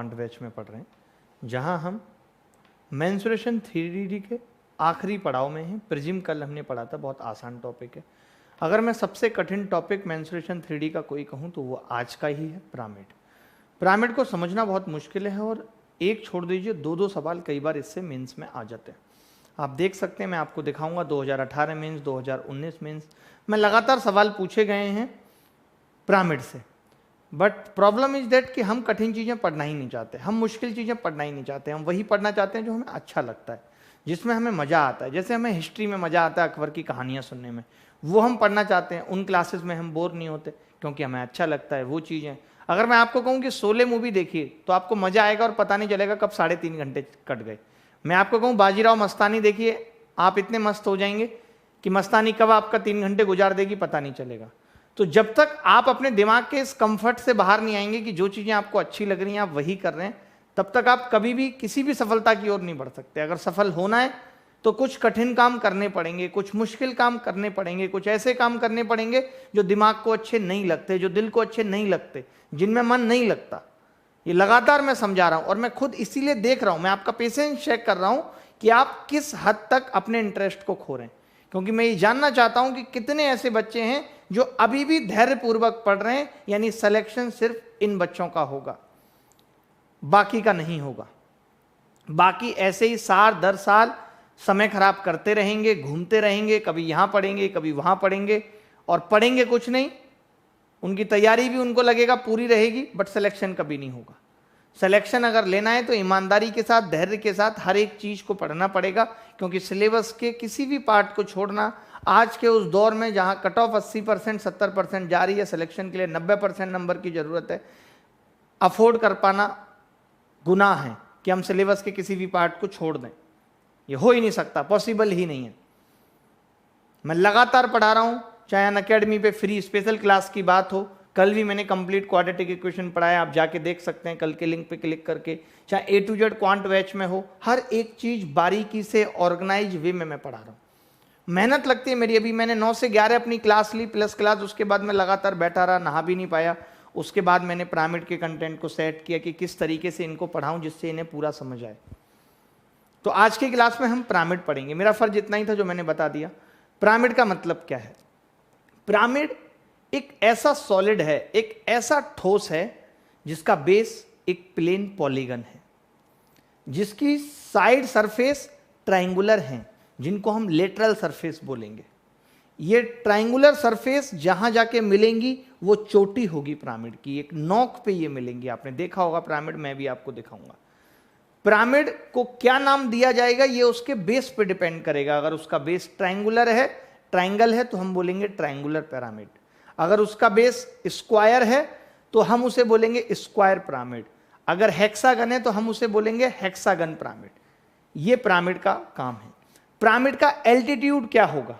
Quant batch में पढ़ रहे हैं, जहां हम मेंसुरेशन 3D के आखिरी पड़ाव में हैं। प्रिज्म कल हमने पढ़ा था, बहुत आसान टॉपिक है। अगर मैं सबसे कठिन टॉपिक मेंसुरेशन 3D का कोई कहूँ तो वो आज का ही है, पिरामिड। पिरामिड को समझना बहुत मुश्किल है और एक छोड़ दीजिए, दो दो सवाल कई बार इससे मेंस में आ जाते हैं। आप देख सकते हैं, मैं आपको दिखाऊंगा 2018 मेंस, 2019 मेंस में लगातार सवाल पूछे गए हैं पिरामिड से। बट प्रॉब्लम इज दैट कि हम कठिन चीज़ें पढ़ना ही नहीं चाहते, हम मुश्किल चीज़ें पढ़ना ही नहीं चाहते, हम वही पढ़ना चाहते हैं जो हमें अच्छा लगता है, जिसमें हमें मज़ा आता है। जैसे हमें हिस्ट्री में मज़ा आता है अकबर की कहानियाँ सुनने में, वो हम पढ़ना चाहते हैं। उन क्लासेस में हम बोर नहीं होते क्योंकि हमें अच्छा लगता है वो चीज़ें। अगर मैं आपको कहूँ कि शोले मूवी देखिए तो आपको मज़ा आएगा और पता नहीं चलेगा कब 3.5 घंटे कट गए। मैं आपको कहूँ बाजीराव मस्तानी देखिए, आप इतने मस्त हो जाएंगे कि मस्तानी कब आपका 3 घंटे गुजार देगी पता नहीं चलेगा। तो जब तक आप अपने दिमाग के इस कंफर्ट से बाहर नहीं आएंगे कि जो चीज़ें आपको अच्छी लग रही हैं आप वही कर रहे हैं, तब तक आप कभी भी किसी भी सफलता की ओर नहीं बढ़ सकते। अगर सफल होना है तो कुछ कठिन काम करने पड़ेंगे, कुछ मुश्किल काम करने पड़ेंगे, कुछ ऐसे काम करने पड़ेंगे जो दिमाग को अच्छे नहीं लगते, जो दिल को अच्छे नहीं लगते, जिनमें मन नहीं लगता। ये लगातार मैं समझा रहा हूं और मैं खुद इसीलिए देख रहा हूं, मैं आपका पेशेंस चेक कर रहा हूं कि आप किस हद तक अपने इंटरेस्ट को खो रहे हैं। क्योंकि मैं ये जानना चाहता हूं कि कितने ऐसे बच्चे हैं जो अभी भी धैर्यपूर्वक पढ़ रहे हैं, यानी सिलेक्शन सिर्फ इन बच्चों का होगा, बाकी का नहीं होगा। बाकी ऐसे ही साल दर साल समय खराब करते रहेंगे, घूमते रहेंगे, कभी यहां पढ़ेंगे कभी वहां पढ़ेंगे और पढ़ेंगे कुछ नहीं। उनकी तैयारी भी उनको लगेगा पूरी रहेगी, बट सिलेक्शन कभी नहीं होगा। सिलेक्शन अगर लेना है तो ईमानदारी के साथ, धैर्य के साथ हर एक चीज़ को पढ़ना पड़ेगा, क्योंकि सिलेबस के किसी भी पार्ट को छोड़ना आज के उस दौर में जहां कट ऑफ 80% 70% जा रही है, सिलेक्शन के लिए 90% नंबर की ज़रूरत है। अफोर्ड कर पाना गुनाह है कि हम सिलेबस के किसी भी पार्ट को छोड़ दें, ये हो ही नहीं सकता, पॉसिबल ही नहीं है। मैं लगातार पढ़ा रहा हूँ, चाहे अनअकैडमी पे फ्री स्पेशल क्लास की बात हो, कल भी मैंने कंप्लीट क्वाड्रेटिक इक्वेशन पढ़ाया, आप जाके देख सकते हैं कल के लिंक पे क्लिक करके। चाहे A to Z quant batch में हो, हर एक चीज़ बारीकी से ऑर्गेनाइज वे में मैं पढ़ा रहा हूँ। मेहनत लगती है मेरी। अभी मैंने 9 से 11 अपनी क्लास ली, प्लस क्लास, उसके बाद मैं लगातार बैठा रहा, नहा भी नहीं पाया। उसके बाद मैंने पिरामिड के कंटेंट को सेट किया कि किस तरीके से इनको पढ़ाऊँ जिससे इन्हें पूरा समझ आए। तो आज की क्लास में हम पिरामिड पढ़ेंगे। मेरा फर्ज इतना ही था जो मैंने बता दिया। पिरामिड का मतलब क्या है? पिरामिड एक ऐसा सॉलिड है, एक ऐसा ठोस है जिसका बेस एक प्लेन पॉलीगन है, जिसकी साइड सरफेस ट्रायंगुलर हैं, जिनको हम लेटरल सरफेस बोलेंगे। ये ट्रायंगुलर सरफेस जहां जाके मिलेंगी वो चोटी होगी पिरामिड की, एक नोक पे ये मिलेंगी। आपने देखा होगा पिरामिड, मैं भी आपको दिखाऊंगा। पिरामिड को क्या नाम दिया जाएगा ये उसके बेस पे डिपेंड करेगा। अगर उसका बेस ट्रायंगुलर है, ट्रायंगल है, तो हम बोलेंगे ट्रायंगुलर पिरामिड। अगर उसका बेस स्क्वायर है तो हम उसे बोलेंगे स्क्वायर पिरामिड। अगर हेक्सागन है तो हम उसे बोलेंगे हेक्सागन पिरामिड। ये पिरामिड का काम है। पिरामिड का एल्टीट्यूड क्या होगा?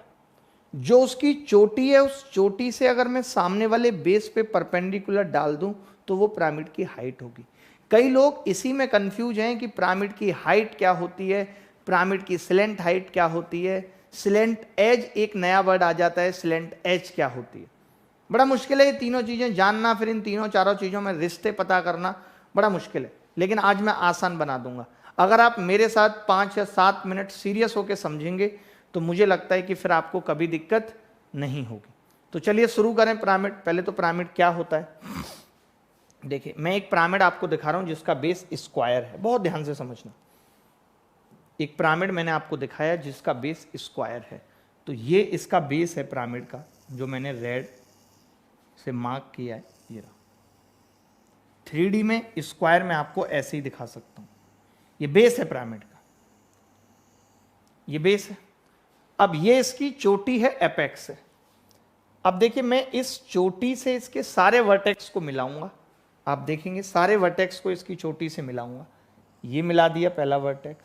जो उसकी चोटी है, उस चोटी से अगर मैं सामने वाले बेस पे परपेंडिकुलर डाल दूं तो वो पिरामिड की हाइट होगी। कई लोग इसी में कंफ्यूज हैं कि पिरामिड की हाइट क्या होती है, पिरामिड की स्लेंट हाइट क्या होती है, स्लेंट एज एक नया वर्ड आ जाता है, स्लेंट एज क्या होती है। बड़ा मुश्किल है ये तीनों चीज़ें जानना, फिर इन तीनों चारों चीज़ों में रिश्ते पता करना बड़ा मुश्किल है, लेकिन आज मैं आसान बना दूंगा। अगर आप मेरे साथ 5 या 7 मिनट सीरियस होकर समझेंगे तो मुझे लगता है कि फिर आपको कभी दिक्कत नहीं होगी। तो चलिए शुरू करें पिरामिड। पहले तो पिरामिड क्या होता है देखिए, मैं एक पिरामिड आपको दिखा रहा हूं जिसका बेस स्क्वायर है, बहुत ध्यान से समझना। एक पिरामिड मैंने आपको दिखाया जिसका बेस स्क्वायर है, तो ये इसका बेस है पिरामिड का, जो मैंने रेड से मार्क किया है। ये रहा। 3D में स्क्वायर में आपको ऐसे ही दिखा सकता हूं। ये बेस है पिरामिड का, ये बेस है। अब ये इसकी चोटी है, एपेक्स है। अब देखिए, मैं इस चोटी से इसके सारे वर्टेक्स को मिलाऊंगा। आप देखेंगे सारे वर्टेक्स को इसकी चोटी से मिलाऊंगा। ये मिला दिया पहला वर्टेक्स,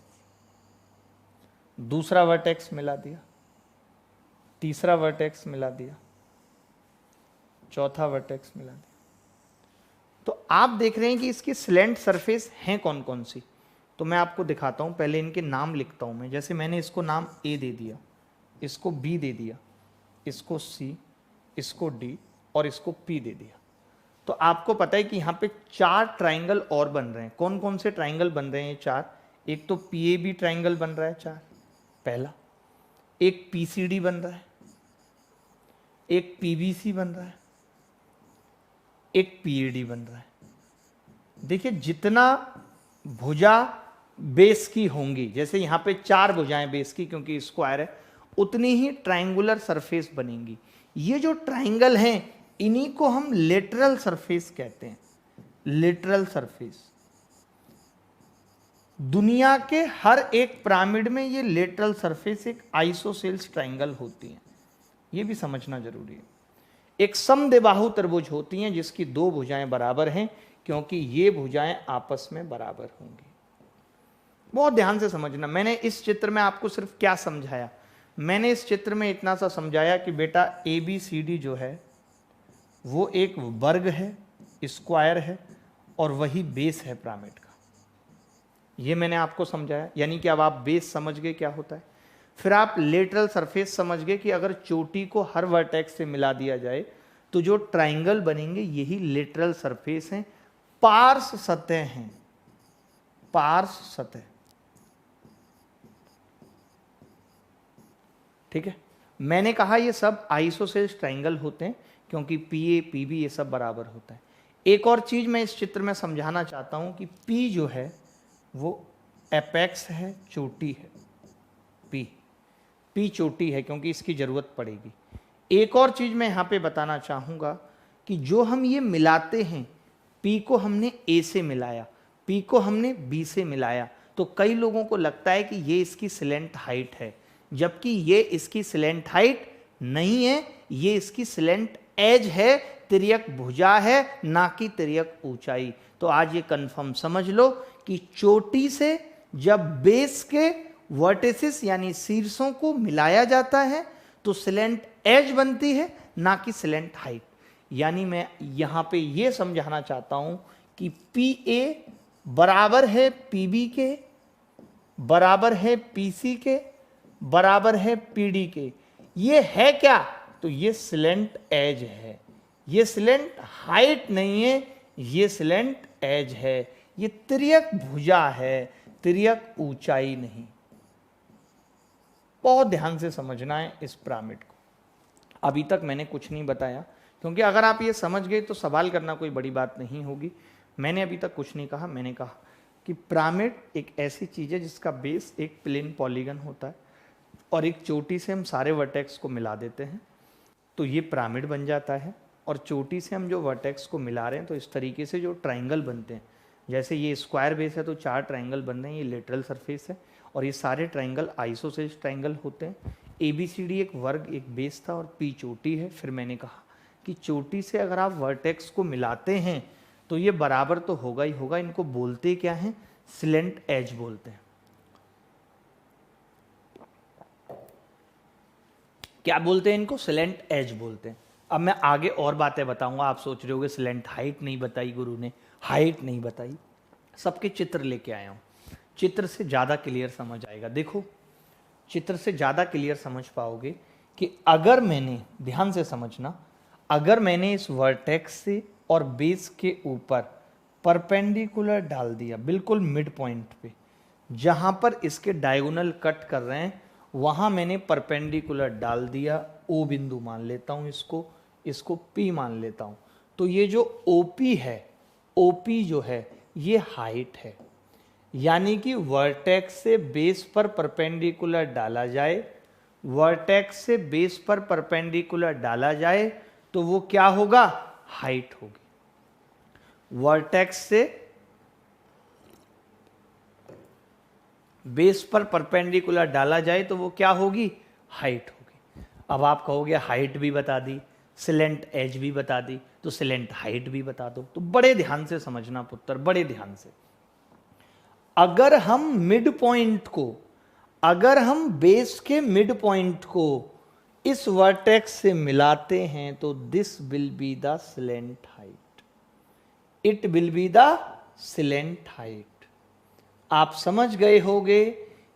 दूसरा वर्टेक्स मिला दिया, तीसरा वर्टेक्स मिला दिया, चौथा वर्टेक्स मिला दिया। तो आप देख रहे हैं कि इसकी स्लेंट सरफेस हैं कौन कौन सी। तो मैं आपको दिखाता हूं, पहले इनके नाम लिखता हूं मैं। जैसे मैंने इसको नाम A दे दिया, इसको B दे दिया, इसको C, इसको D और इसको P दे दिया। तो आपको पता है कि यहाँ पे 4 ट्राइंगल और बन रहे हैं। कौन कौन से ट्राइंगल बन रहे हैं 4? एक तो PAB ट्राइंगल बन रहा है 4, पहला। एक PCD बन रहा है, एक PBC बन रहा है, एक PAD बन रहा है। देखिए जितना भुजा बेस की होंगी, जैसे यहाँ पे 4 भुजाएं बेस की क्योंकि स्क्वायर है, उतनी ही ट्राइंगुलर सरफेस बनेंगी। ये जो ट्राइंगल हैं इन्हीं को हम लेटरल सरफेस कहते हैं। लेटरल सरफेस दुनिया के हर एक पिरामिड में ये लेटरल सरफेस एक आइसोसेल्स ट्राइंगल होती है, ये भी समझना जरूरी है। एक समद्विबाहु त्रिभुज होती हैं जिसकी 2 भुजाएं बराबर हैं क्योंकि ये भुजाएं आपस में बराबर होंगी। बहुत ध्यान से समझना। मैंने इस चित्र में आपको सिर्फ क्या समझाया? मैंने इस चित्र में इतना सा समझाया कि बेटा ABCD जो है वो एक वर्ग है, स्क्वायर है, और वही बेस है पिरामिड का। ये मैंने आपको समझाया, यानी कि अब आप बेस समझ गए क्या होता है। फिर आप लेटरल सरफेस समझ गए कि अगर चोटी को हर वर्टेक्स से मिला दिया जाए तो जो ट्राइंगल बनेंगे यही लेटरल सरफेस हैं, पार्श्व सतह हैं, पार्श्व सतह। ठीक है, मैंने कहा ये सब आइसोसेल्स ट्राइंगल होते हैं क्योंकि PA PB ये सब बराबर होता है। एक और चीज मैं इस चित्र में समझाना चाहता हूं कि P जो है वो एपेक्स है, चोटी है। P चोटी है क्योंकि इसकी जरूरत पड़ेगी। एक और चीज मैं यहां पे बताना चाहूंगा कि जो हम ये मिलाते हैं, P को हमने A से मिलाया, P को हमने B से मिलाया, तो कई लोगों को लगता है कि ये इसकी स्लेंट हाइट है, जबकि ये इसकी स्लेंट हाइट नहीं है, ये इसकी स्लेंट एज है, तिर्यक भुजा है, ना कि तिर्यक ऊंचाई। तो आज ये कंफर्म समझ लो कि चोटी से जब बेस के वर्टिसेस यानी शीर्षों को मिलाया जाता है तो स्लेंट एज बनती है, ना कि स्लेंट हाइट। यानी मैं यहां पे ये समझाना चाहता हूं कि PA बराबर है PB के, बराबर है PC के, बराबर है PD के। ये है क्या? तो ये स्लेंट एज है, ये स्लेंट हाइट नहीं है, ये स्लेंट एज है। ये तिर्यक भुजा है, तिर्यक ऊंचाई नहीं। बहुत ध्यान से समझना है इस पिरामिड को। अभी तक मैंने कुछ नहीं बताया क्योंकि अगर आप ये समझ गए तो सवाल करना कोई बड़ी बात नहीं होगी। मैंने अभी तक कुछ नहीं कहा। मैंने कहा कि पिरामिड एक ऐसी चीज है जिसका बेस एक प्लेन पॉलीगन होता है और एक चोटी से हम सारे वर्टेक्स को मिला देते हैं तो ये पिरामिड बन जाता है। और चोटी से हम जो वर्टेक्स को मिला रहे हैं तो इस तरीके से जो ट्राइंगल बनते हैं, जैसे ये स्क्वायर बेस है तो 4 ट्राइंगल बन रहे हैं, ये लेटरल सरफेस है और ये सारे ट्राइंगल आइसोसेल्स ट्राइंगल होते हैं। ABCD एक वर्ग, एक बेस था और P चोटी है। फिर मैंने कहा कि चोटी से अगर आप वर्टेक्स को मिलाते हैं तो ये बराबर तो होगा ही होगा। इनको बोलते क्या हैं? स्लेंट एज बोलते हैं। क्या बोलते हैं इनको? स्लेंट एज बोलते हैं। अब मैं आगे और बातें बताऊंगा। आप सोच रहे होगे स्लेंट हाइट नहीं बताई गुरु ने, हाइट नहीं बताई। सबके चित्र लेके आया हूं, चित्र से ज़्यादा क्लियर समझ आएगा। देखो चित्र से ज़्यादा क्लियर समझ पाओगे कि अगर मैंने, ध्यान से समझना, अगर मैंने इस वर्टेक्स से और बेस के ऊपर परपेंडिकुलर डाल दिया बिल्कुल मिड पॉइंट पे, जहां पर इसके डायगोनल कट कर रहे हैं वहां मैंने परपेंडिकुलर डाल दिया, O बिंदु मान लेता हूं इसको P मान लेता हूं। तो ये जो OP है, OP जो है ये हाइट है। यानी कि वर्टेक्स से बेस पर परपेंडिकुलर डाला जाए, वर्टेक्स से बेस पर परपेंडिकुलर डाला जाए तो वो क्या होगा? हाइट होगी। वर्टेक्स से बेस पर परपेंडिकुलर डाला जाए तो वो क्या होगी? हाइट होगी। अब आप कहोगे हाइट भी बता दी, स्लेंट एज भी बता दी, तो स्लेंट हाइट भी बता दो। तो बड़े ध्यान से समझना पुत्र, बड़े ध्यान से। अगर हम मिड पॉइंट को, अगर हम बेस के मिड पॉइंट को इस वर्टेक्स से मिलाते हैं तो this will be the slant height, it will be the slant height. आप समझ गए होंगे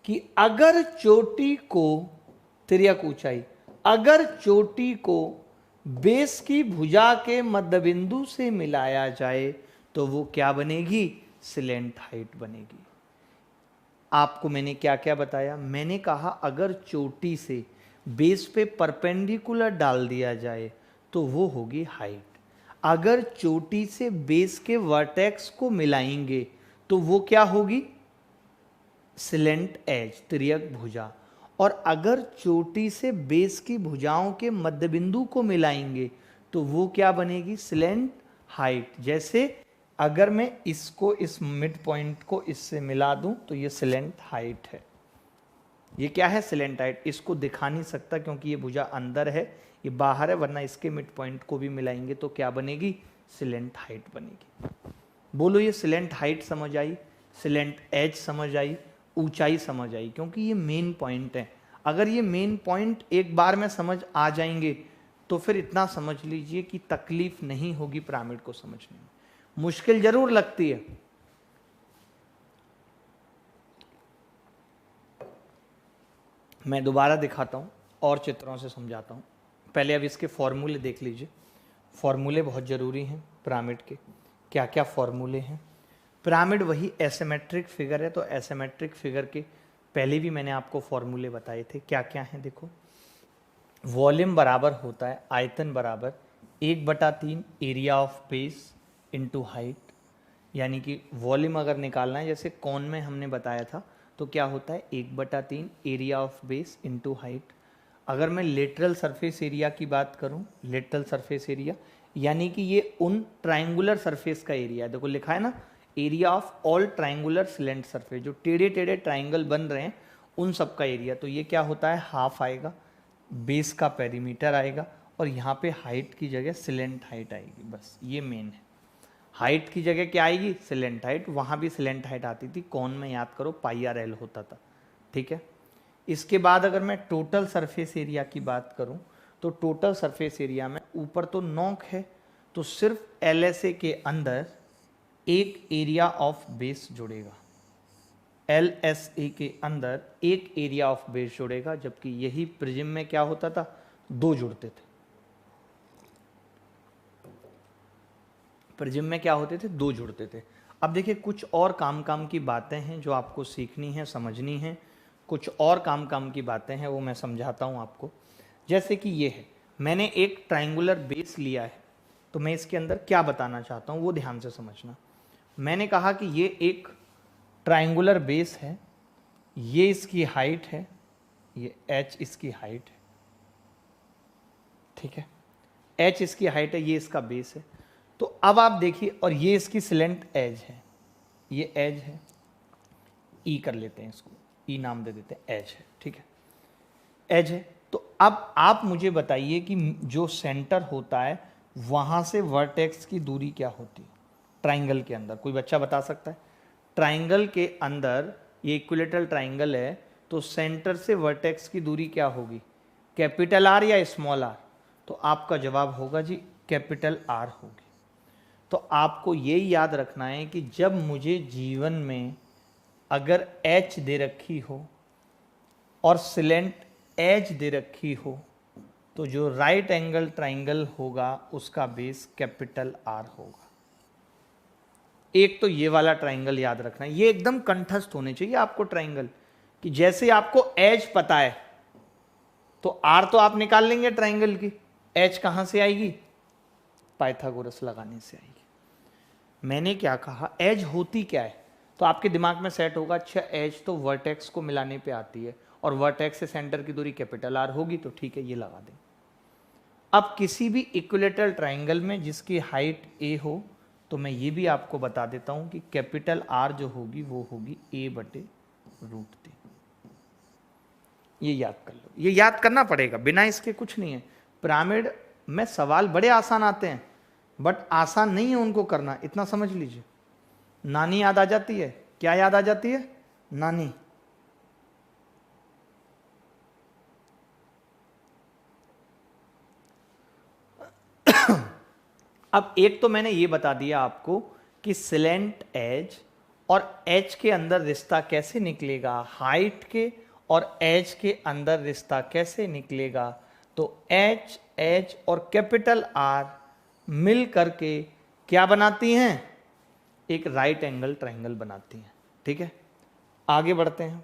कि अगर चोटी को, तिर्यक ऊंचाई, अगर चोटी को बेस की भुजा के मध्य बिंदु से मिलाया जाए तो वो क्या बनेगी? सिलेंट हाइट बनेगी। आपको मैंने क्या क्या बताया? मैंने कहा अगर चोटी से बेस पे परपेंडिकुलर डाल दिया जाए तो वो होगी हाइट। अगर चोटी से बेस के वर्टेक्स को मिलाएंगे तो वो क्या होगी? सिलेंट एज, तिर्यक भुजा। और अगर चोटी से बेस की भुजाओं के मध्य बिंदु को मिलाएंगे तो वो क्या बनेगी? Slant height. जैसे अगर मैं इसको, इस मिड पॉइंट को इससे मिला दूं तो ये सिलेंट हाइट है। ये क्या है? Slant height. इसको दिखा नहीं सकता क्योंकि ये भुजा अंदर है, ये बाहर है, वरना इसके मिड पॉइंट को भी मिलाएंगे तो क्या बनेगी? सिलेंट हाइट बनेगी। बोलो ये सिलेंट हाइट समझ आई, सिलेंट एज समझ आई, ऊंचाई समझ आई, क्योंकि ये मेन पॉइंट है। अगर ये मेन पॉइंट एक बार में समझ आ जाएंगे तो फिर इतना समझ लीजिए कि तकलीफ नहीं होगी पिरामिड को समझने में। मुश्किल जरूर लगती है, मैं दोबारा दिखाता हूं और चित्रों से समझाता हूं। पहले अब इसके फॉर्मूले देख लीजिए। फॉर्मूले बहुत ज़रूरी हैं पिरामिड के। क्या क्या फॉर्मूले हैं? पिरामिड वही एसिमेट्रिक फिगर है, तो एसिमेट्रिक फिगर के पहले भी मैंने आपको फॉर्मूले बताए थे। क्या क्या हैं देखो। वॉल्यूम बराबर होता है, आयतन बराबर 1/3 area of base into height. यानी कि वॉल्यूम अगर निकालना है, जैसे कौन में हमने बताया था, तो क्या होता है? 1/3 area of base into height. अगर मैं लेटरल सरफेस एरिया की बात करूं, लेटरल सरफेस एरिया यानी कि ये उन ट्राइंगुलर सरफेस का एरिया है। देखो लिखा है ना, area of all triangular silent surface, जो टेढ़े टेढ़े ट्राइंगल बन रहे हैं उन सब का एरिया। तो ये क्या होता है? हाफ आएगा, बेस का पेरीमीटर आएगा, और यहाँ पे हाइट की जगह सिलेंट हाइट आएगी। बस ये मेन है। हाइट की जगह क्या आएगी? Slant height. वहाँ भी सिलेंट हाइट आती थी, कौन में याद करो πr/l होता था, ठीक है। इसके बाद अगर मैं टोटल सरफेस एरिया की बात करूं, तो टोटल सरफेस एरिया में ऊपर तो नॉक है, तो सिर्फ LSA के अंदर एक एरिया ऑफ बेस जुड़ेगा। LSA के अंदर एक एरिया ऑफ बेस जुड़ेगा, जबकि यही प्रिज्म में क्या होता था? 2 जुड़ते थे। प्रिज्म में क्या होते थे? 2 जुड़ते थे। अब देखिए कुछ और काम की बातें हैं जो आपको सीखनी है, समझनी है। कुछ और काम की बातें हैं, वो मैं समझाता हूँ आपको। जैसे कि ये है, मैंने एक ट्राइंगुलर बेस लिया है, तो मैं इसके अंदर क्या बताना चाहता हूँ वो ध्यान से समझना। मैंने कहा कि ये एक ट्राइंगुलर बेस है, ये इसकी हाइट है, ये h इसकी हाइट है, ठीक है। h इसकी हाइट है, ये इसका बेस है। तो अब आप देखिए, और ये इसकी सिलेंट एज है, ये एज है, ई कर लेते हैं इसको, ई नाम दे देते हैं, एज है, ठीक है, एज है। तो अब आप मुझे बताइए कि जो सेंटर होता है वहां से वर्टेक्स की दूरी क्या होती है ट्राइंगल के अंदर? कोई बच्चा बता सकता है? ट्राइंगल के अंदर, ये इक्विलेटरल ट्राइंगल है, तो सेंटर से वर्टेक्स की दूरी क्या होगी? कैपिटल आर या स्मॉल आर? तो आपका जवाब होगा जी कैपिटल आर होगी। तो आपको ये याद रखना है कि जब मुझे जीवन में अगर h दे रखी हो और सिलेंट एज दे रखी हो, तो जो राइट एंगल ट्राइंगल होगा उसका बेस कैपिटल आर होगा। एक तो ये वाला ट्राइंगल याद रखना है, ये एकदम कंठस्थ होने चाहिए आपको ट्राइंगल, कि जैसे आपको एज पता है तो आर तो आप निकाल लेंगे ट्राइंगल की, एज कहां से आएगी? पाइथागोरस लगाने से आएगी। मैंने क्या कहा? एज होती क्या है? तो आपके दिमाग में सेट होगा, अच्छा एज तो वर्टेक्स को मिलाने पे आती है, और वर्टेक्स से सेंटर की दूरी कैपिटल आर होगी, तो ठीक है ये लगा दें। अब किसी भी इक्विलेटरल ट्राइंगल में जिसकी हाइट ए हो, तो मैं ये भी आपको बता देता हूं कि कैपिटल आर जो होगी वो होगी a/√3। ये याद कर लो, ये याद करना पड़ेगा, बिना इसके कुछ नहीं है। पिरामिड में सवाल बड़े आसान आते हैं, बट आसान नहीं है उनको करना, इतना समझ लीजिए। नानी याद आ जाती है, क्या याद आ जाती है? नानी। अब एक तो मैंने ये बता दिया आपको कि सिलेंट एज और एच के अंदर रिश्ता कैसे निकलेगा, हाइट के और एच के अंदर रिश्ता कैसे निकलेगा। तो एच एच और कैपिटल आर मिल करके क्या बनाती हैं? एक राइट एंगल ट्राइंगल बनाती हैं। ठीक है, आगे बढ़ते हैं।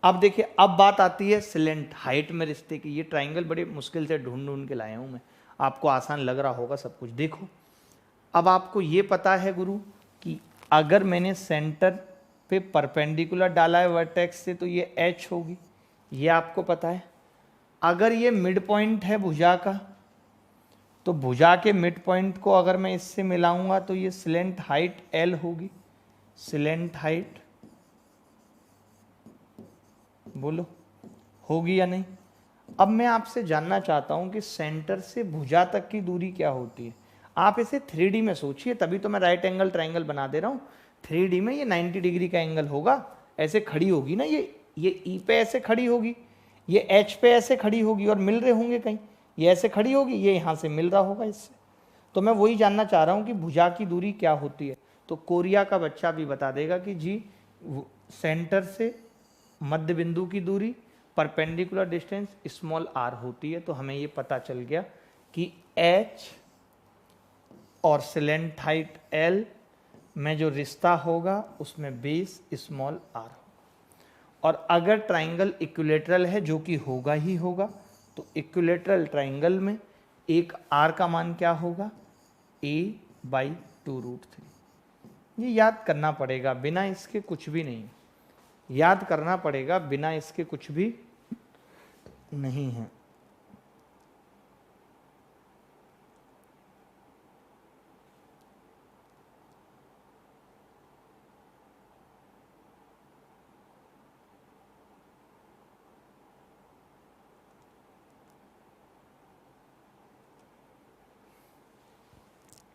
अब देखिए, अब बात आती है सिलेंट हाइट में रिश्ते की। ये ट्राइंगल बड़े मुश्किल से ढूंढ ढूंढ के लाया हूं मैं, आपको आसान लग रहा होगा सब कुछ। देखो, अब आपको ये पता है गुरु कि अगर मैंने सेंटर पे परपेंडिकुलर डाला है वर्टेक्स से तो ये एच होगी, ये आपको पता है। अगर ये मिड पॉइंट है भुजा का, तो भुजा के मिड पॉइंट को अगर मैं इससे मिलाऊंगा तो ये सिलेंट हाइट एल होगी। सिलेंट हाइट बोलो होगी या नहीं? अब मैं आपसे जानना चाहता हूं कि सेंटर से भुजा तक की दूरी क्या होती है। आप इसे 3D में सोचिए, तभी तो मैं राइट एंगल ट्राइंगल बना दे रहा हूं। 3D में ये 90 डिग्री का एंगल होगा, ऐसे खड़ी होगी ना, ये ई पे ऐसे खड़ी होगी, ये एच पे ऐसे खड़ी होगी और मिल रहे होंगे कहीं, ये ऐसे खड़ी होगी, ये यहाँ से मिल रहा होगा इससे। तो मैं वही जानना चाह रहा हूँ कि भुजा की दूरी क्या होती है। तो कोरिया का बच्चा भी बता देगा कि जी सेंटर से मध्य बिंदु की दूरी परपेंडिकुलर डिस्टेंस स्मॉल आर होती है। तो हमें ये पता चल गया कि एच और सिलेंट हाइट एल में जो रिश्ता होगा उसमें बेस स्मॉल आर होगा। और अगर ट्राइंगल इक्विलेटरल है, जो कि होगा ही होगा, तो इक्विलेटरल ट्राइंगल में एक आर का मान क्या होगा? a/2√3। ये याद करना पड़ेगा, बिना इसके कुछ भी नहीं। याद करना पड़ेगा, बिना इसके कुछ भी नहीं है।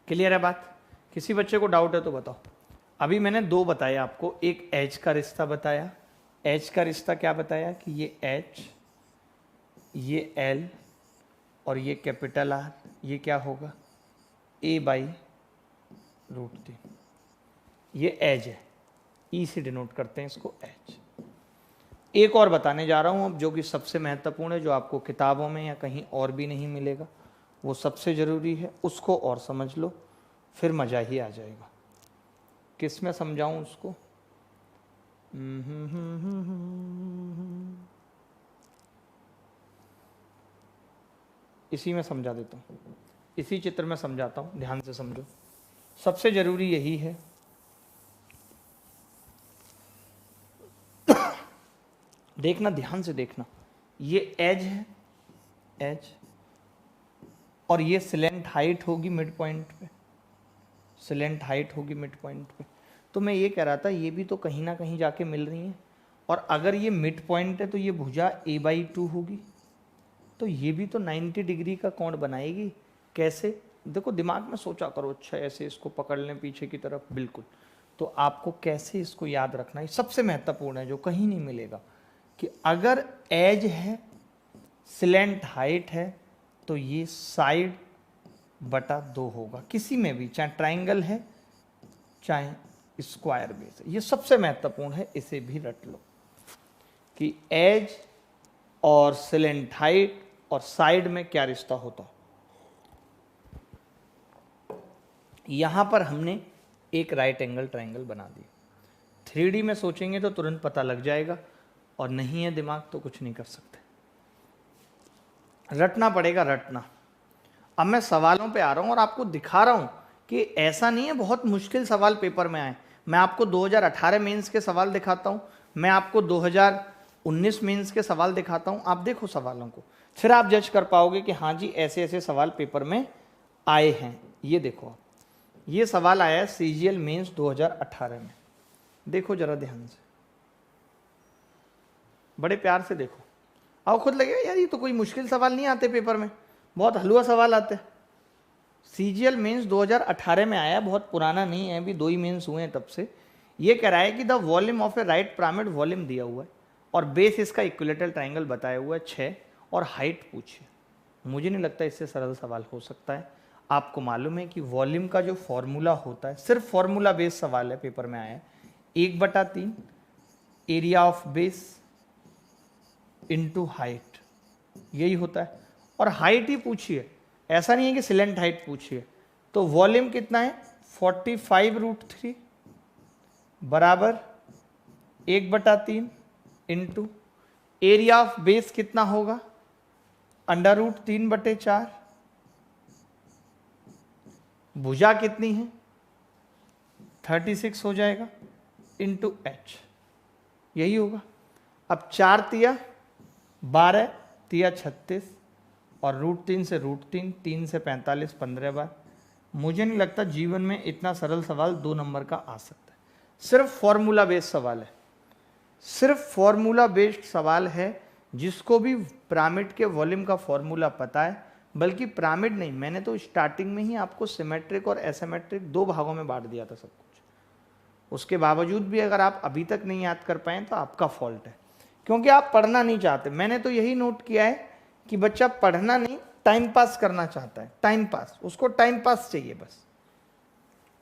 क्लियर है बात? किसी बच्चे को डाउट है तो बताओ। अभी मैंने दो बताया आपको, एक एच का रिश्ता बताया। एच का रिश्ता क्या बताया कि ये एच, ये एल और ये कैपिटल आर, ये क्या होगा? a/√3। ये एज है, ई से डिनोट करते हैं इसको एच। एक और बताने जा रहा हूं अब, जो कि सबसे महत्वपूर्ण है, जो आपको किताबों में या कहीं और भी नहीं मिलेगा, वो सबसे ज़रूरी है। उसको और समझ लो, फिर मज़ा ही आ जाएगा। किस में समझाऊं उसको? इसी में समझा देता हूँ, इसी चित्र में समझाता हूँ, ध्यान से समझो। सबसे ज़रूरी यही है, देखना, ध्यान से देखना। ये एज है, एज, और ये सिलेंट हाइट होगी मिड पॉइंट पे, सिलेंट हाइट होगी मिड पॉइंट पे। तो मैं ये कह रहा था, ये भी तो कहीं ना कहीं जाके मिल रही हैं। और अगर ये मिड पॉइंट है तो ये भुजा a/2 होगी, तो ये भी तो 90 डिग्री का कोण बनाएगी। कैसे? देखो, दिमाग में सोचा करो। अच्छा, ऐसे इसको पकड़ लें पीछे की तरफ, बिल्कुल। तो आपको कैसे इसको याद रखना है, सबसे महत्वपूर्ण है, जो कहीं नहीं मिलेगा, कि अगर एज है, सिलेंट हाइट है, तो ये साइड बटा 2 होगा, किसी में भी, चाहे ट्राइंगल है चाहे स्क्वायर बेस है। ये सबसे महत्वपूर्ण है, इसे भी रट लो कि एज और सिलेंट हाइट और साइड में क्या रिश्ता होता। यहां पर हमने एक राइट एंगल ट्राइंगल बना दिया। 3D में सोचेंगे तो तुरंत पता लग जाएगा, और नहीं है दिमाग तो कुछ नहीं कर सकते, रटना पड़ेगा, रटना। अब मैं सवालों पे आ रहा हूं और आपको दिखा रहा हूं कि ऐसा नहीं है बहुत मुश्किल सवाल पेपर में आए। मैं आपको 2018 मेंस के सवाल दिखाता हूं, मैं आपको 2019 मेंस के सवाल दिखाता हूं। आप देखो सवालों को, फिर आप जज कर पाओगे कि हाँ जी, ऐसे ऐसे सवाल पेपर में आए हैं। ये देखो, ये सवाल आया है CGL मेंस 2018 में। देखो जरा ध्यान से, बड़े प्यार से देखो। आओ, खुद लगेगा यार ये तो कोई मुश्किल सवाल नहीं आते पेपर में, बहुत हलवा सवाल आते हैं। CGL मेंस 2018 में आया, बहुत पुराना नहीं है, अभी 2 ही मेंस हुए हैं तब से। ये कह रहा है कि the volume of A right pyramid, volume दिया हुआ है और बेस इसका इक्विलेटरल ट्राइंगल बताया हुआ है 6, और हाइट पूछिए। मुझे नहीं लगता इससे सरल सवाल हो सकता है। आपको मालूम है कि वॉल्यूम का जो फॉर्मूला होता है, सिर्फ फॉर्मूला बेस सवाल है, पेपर में आया है, 1/3 area of base into height, यही होता है। और हाइट ही पूछिए, ऐसा नहीं है कि सिलेंट हाइट पूछिए। तो वॉल्यूम कितना है 45√3 बराबर 1/3 इंटू एरिया ऑफ बेस कितना होगा √3/4, भुजा कितनी है 36 हो जाएगा इंटू एच, यही होगा। अब 4 तिया 12 तिया 36 और √3 से √3, 3 से 45, 15 बार। मुझे नहीं लगता जीवन में इतना सरल सवाल 2 नंबर का आ सकता है। सिर्फ फॉर्मूला बेस्ड सवाल है, सिर्फ फॉर्मूला बेस्ड सवाल है। जिसको भी पिरामिड के वॉल्यूम का फॉर्मूला पता है, बल्कि पिरामिड नहीं, मैंने तो स्टार्टिंग में ही आपको सिमेट्रिक और एसिमेट्रिक 2 भागों में बांट दिया था सब कुछ। उसके बावजूद भी अगर आप अभी तक नहीं याद कर पाए तो आपका फॉल्ट है, क्योंकि आप पढ़ना नहीं चाहते। मैंने तो यही नोट किया है कि बच्चा पढ़ना नहीं, टाइम पास करना चाहता है। टाइम पास, उसको टाइम पास चाहिए बस।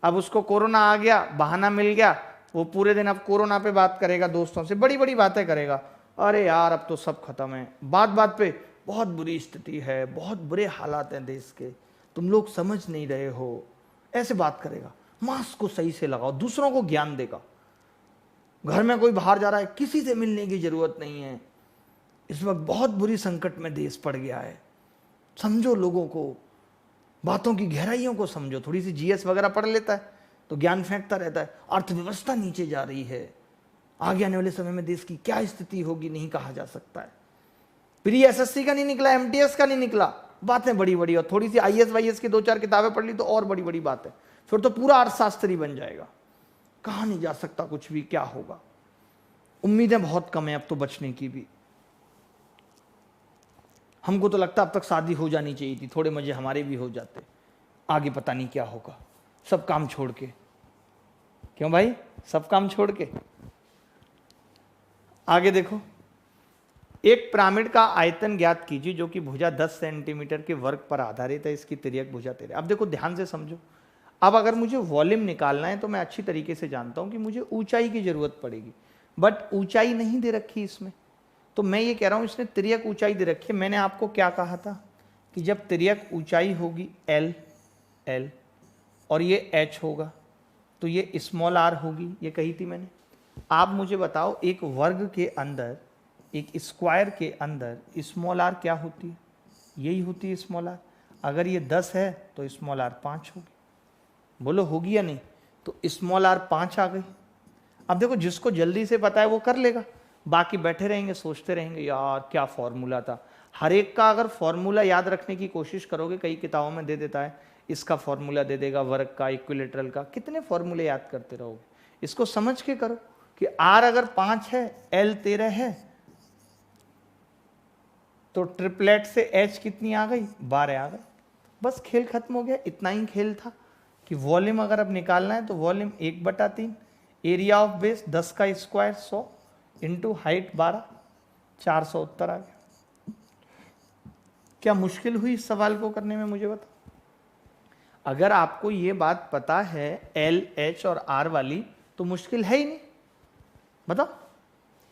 अब उसको कोरोना आ गया, बहाना मिल गया, वो पूरे दिन अब कोरोना पे बात करेगा, दोस्तों से बड़ी बड़ी बातें करेगा। अरे यार अब तो सब खत्म है, बात बात पे बहुत बुरी स्थिति है, बहुत बुरे हालात हैं देश के, तुम लोग समझ नहीं रहे हो, ऐसे बात करेगा। मास्क को सही से लगाओ, दूसरों को ज्ञान देगा। घर में कोई बाहर जा रहा है, किसी से मिलने की जरूरत नहीं है, इस वक्त बहुत बुरी संकट में देश पड़ गया है, समझो लोगों को, बातों की गहराइयों को समझो। थोड़ी सी जीएस वगैरह पढ़ लेता है तो ज्ञान फेंकता रहता है। अर्थव्यवस्था नीचे जा रही है, आगे आने वाले समय में देश की क्या स्थिति होगी नहीं कहा जा सकता है। प्री एसएससी का नहीं निकला, एमटीएस का नहीं निकला, बातें बड़ी बड़ी, और थोड़ी सी आईएएस वाईएएस की 2-4 किताबें पढ़ ली तो और बड़ी बड़ी बातें, फिर तो पूरा अर्थशास्त्री बन जाएगा। कहा नहीं जा सकता कुछ भी, क्या होगा। उम्मीदें बहुत कम है अब तो बचने की भी। हमको तो लगता अब तक शादी हो जानी चाहिए थी, थोड़े मजे हमारे भी हो जाते, आगे पता नहीं क्या होगा। सब काम छोड़ के, क्यों भाई, सब काम छोड़ के आगे देखो। एक पिरामिड का आयतन ज्ञात कीजिए जो कि भुजा 10 सेंटीमीटर के वर्ग पर आधारित है, इसकी तिर्यक भुजा 13। अब देखो ध्यान से समझो। अब अगर मुझे वॉल्यूम निकालना है तो मैं अच्छी तरीके से जानता हूं कि मुझे ऊंचाई की जरूरत पड़ेगी, बट ऊंचाई नहीं दे रखी इसमें। तो मैं ये कह रहा हूं इसने तिर्यक ऊंचाई दे रखी है। मैंने आपको क्या कहा था कि जब तिर्यक ऊंचाई होगी L और ये H होगा तो ये स्मॉल r होगी, ये कही थी मैंने। आप मुझे बताओ एक वर्ग के अंदर, एक स्क्वायर के अंदर स्मॉल r क्या होती है, यही होती है स्मॉल r। अगर ये 10 है तो स्मॉल r 5 होगी, बोलो होगी या नहीं। तो स्मॉल r 5 आ गई। अब देखो जिसको जल्दी से पता है वो कर लेगा, बाकी बैठे रहेंगे सोचते रहेंगे यार क्या फॉर्मूला था। हर एक का अगर फॉर्मूला याद रखने की कोशिश करोगे, कई किताबों में दे देता है, इसका फॉर्मूला दे देगा, वर्ग का, इक्विलेटरल का, कितने फॉर्मूले याद करते रहोगे। इसको समझ के करो कि r अगर 5 है, L 13 है, तो ट्रिपलेट से H कितनी आ गई, 12 आ गई। बस खेल खत्म हो गया। इतना ही खेल था कि वॉल्यूम अगर अब निकालना है तो वॉल्यूम 1/3, एरिया ऑफ बेस 10 का स्क्वायर 100 इंटू हाइट 12, 400 उत्तर आ गया। क्या मुश्किल हुई इस सवाल को करने में, मुझे बताओ। अगर आपको ये बात पता है L, H और R वाली, तो मुश्किल है ही नहीं। बताओ,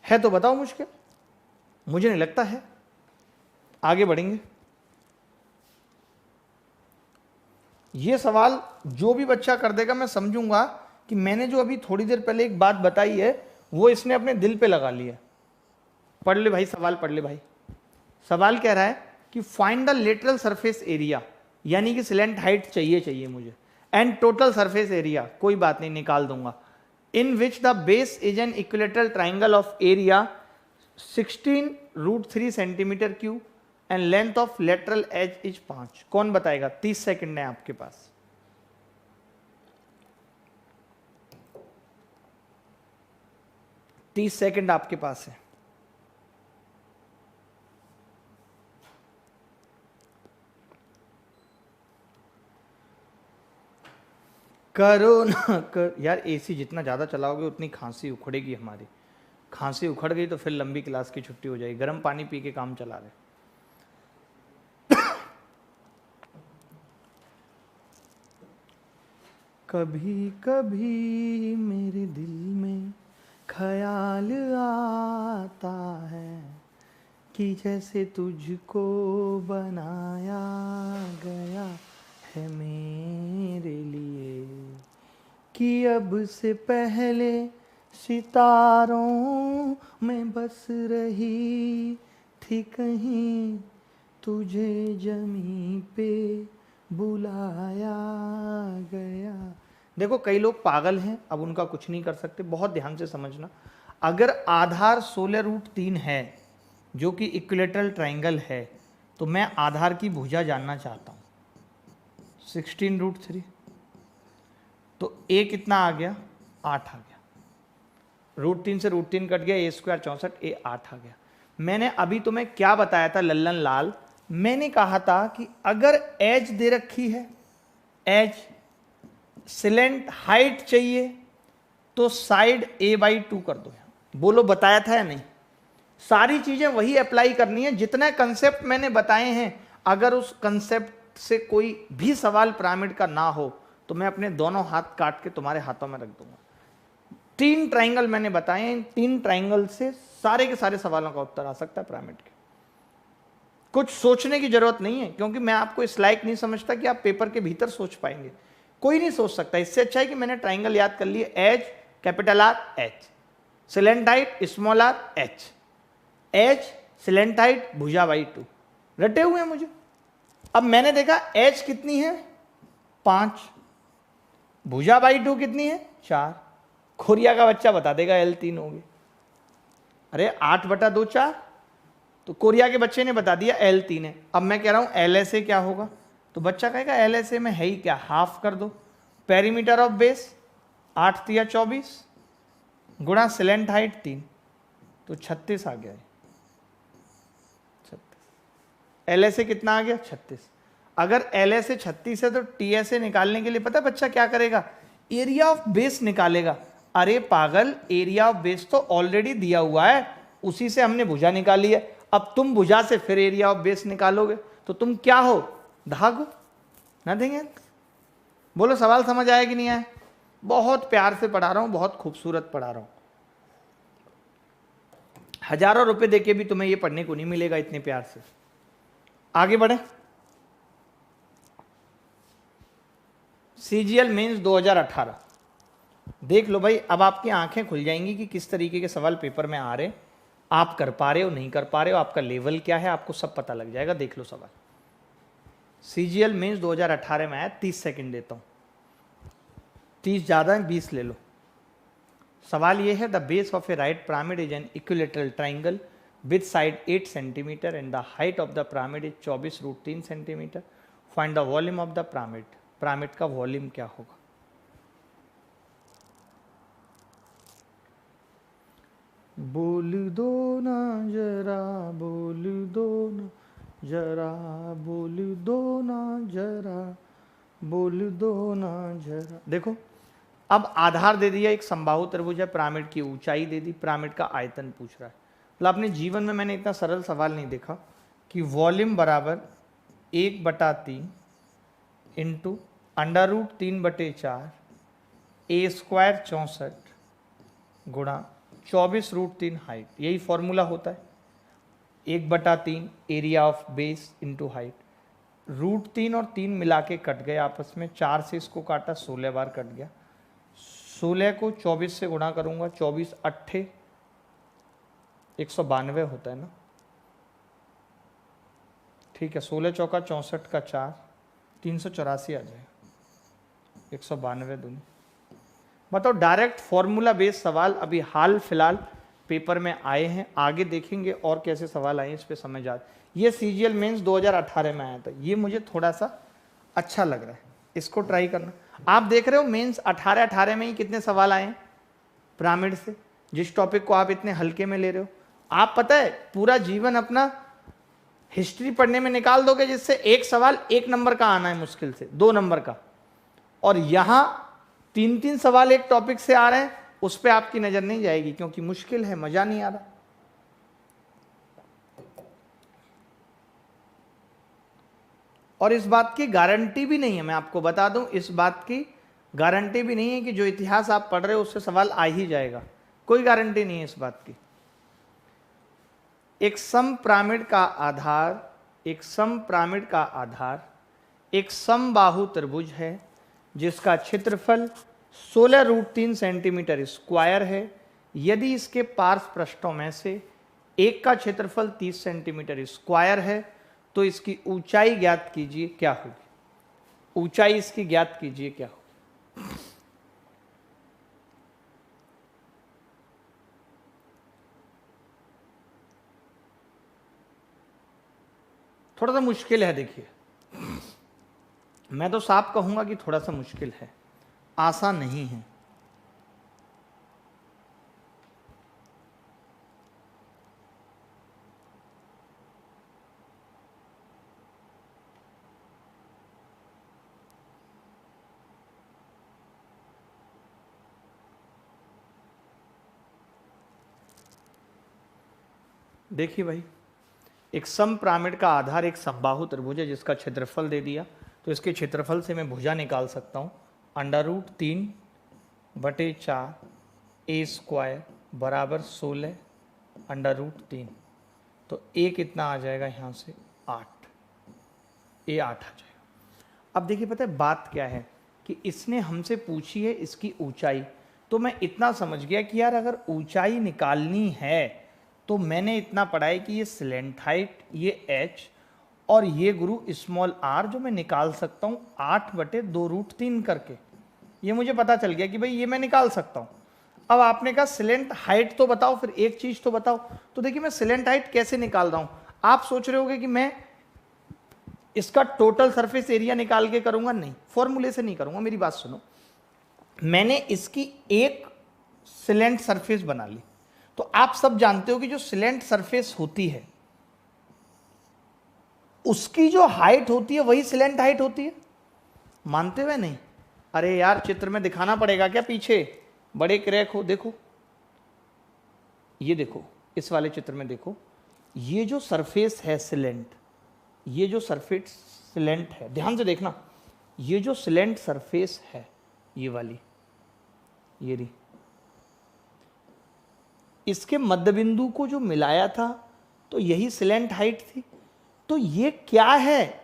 है तो बताओ मुश्किल, मुझे नहीं लगता है। आगे बढ़ेंगे। ये सवाल जो भी बच्चा कर देगा मैं समझूंगा कि मैंने जो अभी थोड़ी देर पहले एक बात बताई है वो इसने अपने दिल पे लगा लिया। पढ़ ले भाई सवाल, पढ़ ले भाई। सवाल कह रहा है कि find the lateral surface area, यानी कि सिलेंट हाइट चाहिए मुझे, एंड टोटल सरफेस एरिया, कोई बात नहीं निकाल दूंगा, in which the base is an equilateral triangle of area 16√3 centimetre cube and length of lateral edge is 5। कौन बताएगा? 30 सेकंड है आपके पास। तीस सेकंड आपके पास है। करो ना कर यार, एसी जितना ज़्यादा चलाओगे उतनी खांसी उखड़ेगी हमारी। खांसी उखड़ गई तो फिर लंबी क्लास की छुट्टी हो जाएगी। गर्म पानी पी के काम चला रहे। कभी कभी मेरे दिल में ख्याल आता है कि जैसे तुझको बनाया गया है मेरे लिए, कि अब से पहले सितारों में बस रही थी कहीं, तुझे जमीन पे बुलाया गया। देखो कई लोग पागल हैं, अब उनका कुछ नहीं कर सकते, बहुत ध्यान से समझना। अगर आधार 16√3 है जो कि इक्विलेटरल ट्रायंगल है, तो मैं आधार की भुजा जानना चाहता हूँ। 16√3 तो a कितना आ गया, 8 आ गया। √3 से √3 कट गया, a² 64, a 8 आ गया। मैंने अभी तुम्हें क्या बताया था लल्लन लाल, मैंने कहा था कि अगर एज दे रखी है, एज सिलेंट हाइट चाहिए तो साइड a/2 कर दो। बोलो बताया था या नहीं? सारी चीजें वही अप्लाई करनी है, जितने कंसेप्ट मैंने बताए हैं। अगर उस कंसेप्ट से कोई भी सवाल पिरामिड का ना हो तो मैं अपने दोनों हाथ काट के तुम्हारे हाथों में रख दूंगा। 3 ट्रायंगल मैंने बताए हैं, इन 3 ट्रायंगल से सारे के सारे सवालों का उत्तर आ सकता है पिरामिड के। कुछ सोचने की जरूरत नहीं है, क्योंकि मैं आपको इस लायक नहीं समझता कि आप पेपर के भीतर सोच पाएंगे। कोई नहीं सोच सकता। इससे अच्छा है कि मैंने ट्रायंगल याद कर लिए, edge capital R H, slant height small r H, H slant height भुजा/2 रटे हुए हैं मुझे। अब मैंने देखा एच कितनी है 5, भुजा/2 कितनी है 4। खोरिया का बच्चा बता देगा L3 होगी। अरे 8/2 4, तो कोरिया के बच्चे ने बता दिया L3 है। अब मैं कह रहा हूं LSA क्या होगा, तो बच्चा कहेगा LSA में है ही क्या, हाफ कर दो। पेरीमीटर ऑफ बेस 8 × 24 गुणा सिलेंट हाइट 3, तो 36 आ गया है। 36 LSA कितना आ गया 36। अगर LSA 36 है तो TSA निकालने के लिए पता है बच्चा क्या करेगा, एरिया ऑफ बेस निकालेगा। अरे पागल, एरिया ऑफ बेस तो ऑलरेडी दिया हुआ है, उसी से हमने भुजा निकाली है। अब तुम भुजा से फिर एरिया ऑफ बेस निकालोगे तो तुम क्या हो, धाग हो ना देंगे। बोलो सवाल समझ आया कि नहीं आया? बहुत प्यार से पढ़ा रहा हूं, बहुत खूबसूरत पढ़ा रहा हूं। हजारों रुपए देके भी तुम्हें ये पढ़ने को नहीं मिलेगा इतने प्यार से। आगे बढ़े। CGL मेंस 2018 देख लो भाई, अब आपकी आंखें खुल जाएंगी कि किस तरीके के सवाल पेपर में आ रहे, आप कर पा रहे हो नहीं कर पा रहे हो, आपका लेवल क्या है, आपको सब पता लग जाएगा। देख लो सवाल। CGL मेंस 2018 में आया, 30 सेकंड देता हूं, 30 ज्यादा है 20 ले लो। सवाल ये है, the base of A right pyramid is an equilateral triangle with side 8 centimetre and the height of the pyramid is 24√3 centimetre. Find the volume of the pyramid. Pyramid का वॉल्यूम क्या होगा? बोल दो ना जरा, बोल दो ना जरा, बोल दो ना जरा, बोल दो ना जरा। देखो अब आधार दे दिया, एक समबाहु त्रिभुज है, पिरामिड की ऊंचाई दे दी, पिरामिड का आयतन पूछ रहा है। मतलब अपने जीवन में मैंने इतना सरल सवाल नहीं देखा कि वॉल्यूम बराबर 1/3 इंटू √3/4 a² 64 गुणा 24√3 हाइट। यही फॉर्मूला होता है, 1/3 area of base into height. √3 और 3 मिला के कट गए आपस में, 4 से इसको काटा 16 बार कट गया। 16 को 24 से गुणा करूंगा, 24 8 192 होता है ना, ठीक है। 16 चौका 64 का 4, 384 आ जाएगा, 192 दूनी। बताओ, डायरेक्ट फॉर्मूला बेस्ड सवाल अभी हाल फिलहाल पेपर में आए हैं, आगे देखेंगे और कैसे सवाल आए इस पे समझ आ। ये CGL मेंस 2018 में आया था, ये मुझे थोड़ा सा अच्छा लग रहा है, इसको ट्राई करना। आप देख रहे हो मेंस 18 में ही कितने सवाल आए हैं पिरामिड से, जिस टॉपिक को आप इतने हल्के में ले रहे हो। आप पता है पूरा जीवन अपना हिस्ट्री पढ़ने में निकाल दोगे जिससे एक सवाल 1 नंबर का आना है, मुश्किल से 2 नंबर का, और यहां 3-3 सवाल एक टॉपिक से आ रहे हैं, उस पर आपकी नजर नहीं जाएगी क्योंकि मुश्किल है, मजा नहीं आ रहा। और इस बात की गारंटी भी नहीं है, मैं आपको बता दूं, इस बात की गारंटी भी नहीं है कि जो इतिहास आप पढ़ रहे हो उससे सवाल आ ही जाएगा, कोई गारंटी नहीं है इस बात की। एक समपिरामिड का आधार एक समबाहु त्रिभुज है जिसका क्षेत्रफल 16√3 सेंटीमीटर स्क्वायर है। यदि इसके पार्श्व पृष्ठों में से एक का क्षेत्रफल 30 सेंटीमीटर स्क्वायर है तो इसकी ऊंचाई ज्ञात कीजिए क्या होगी। ऊंचाई इसकी ज्ञात कीजिए क्या होगी। थोड़ा सा मुश्किल है, देखिए मैं तो साफ कहूंगा कि थोड़ा सा मुश्किल है, आसान नहीं है। देखिए भाई, एक समपिरामिड का आधार एक समबाहु त्रिभुज है जिसका क्षेत्रफल दे दिया, तो इसके क्षेत्रफल से मैं भुजा निकाल सकता हूँ √3/4 a स्क्वायर बराबर 16 √3। तो a कितना आ जाएगा यहाँ से 8, a 8 आ जाएगा। अब देखिए पता है बात क्या है कि इसने हमसे पूछी है इसकी ऊंचाई, तो मैं इतना समझ गया कि यार अगर ऊंचाई निकालनी है तो मैंने इतना पढ़ा है कि ये स्लेंट हाइट, ये h और ये गुरु स्मॉल r जो मैं निकाल सकता हूँ 8/2√3 करके, ये मुझे पता चल गया कि भाई ये मैं निकाल सकता हूँ। अब आपने कहा स्लेंट हाइट तो बताओ, फिर एक चीज तो बताओ। तो देखिए मैं स्लेंट हाइट कैसे निकाल रहा हूँ। आप सोच रहे होगे कि मैं इसका टोटल सरफेस एरिया निकाल के करूंगा, नहीं, फॉर्मूले से नहीं करूंगा। मेरी बात सुनो, मैंने इसकी एक स्लेंट सरफेस बना ली। तो आप सब जानते हो कि जो स्लेंट सरफेस होती है उसकी जो हाइट होती है वही स्लेंट हाइट होती है। मानते हुए नहीं? अरे यार चित्र में दिखाना पड़ेगा क्या, पीछे बड़े क्रैक हो। देखो ये देखो, इस वाले चित्र में देखो, ये जो सरफेस है स्लेंट, ये जो सरफेस स्लेंट है, ध्यान से देखना, ये जो स्लेंट सरफेस है ये वाली, ये रही, इसके मध्य बिंदु को जो मिलाया था तो यही स्लेंट हाइट थी। तो ये क्या है,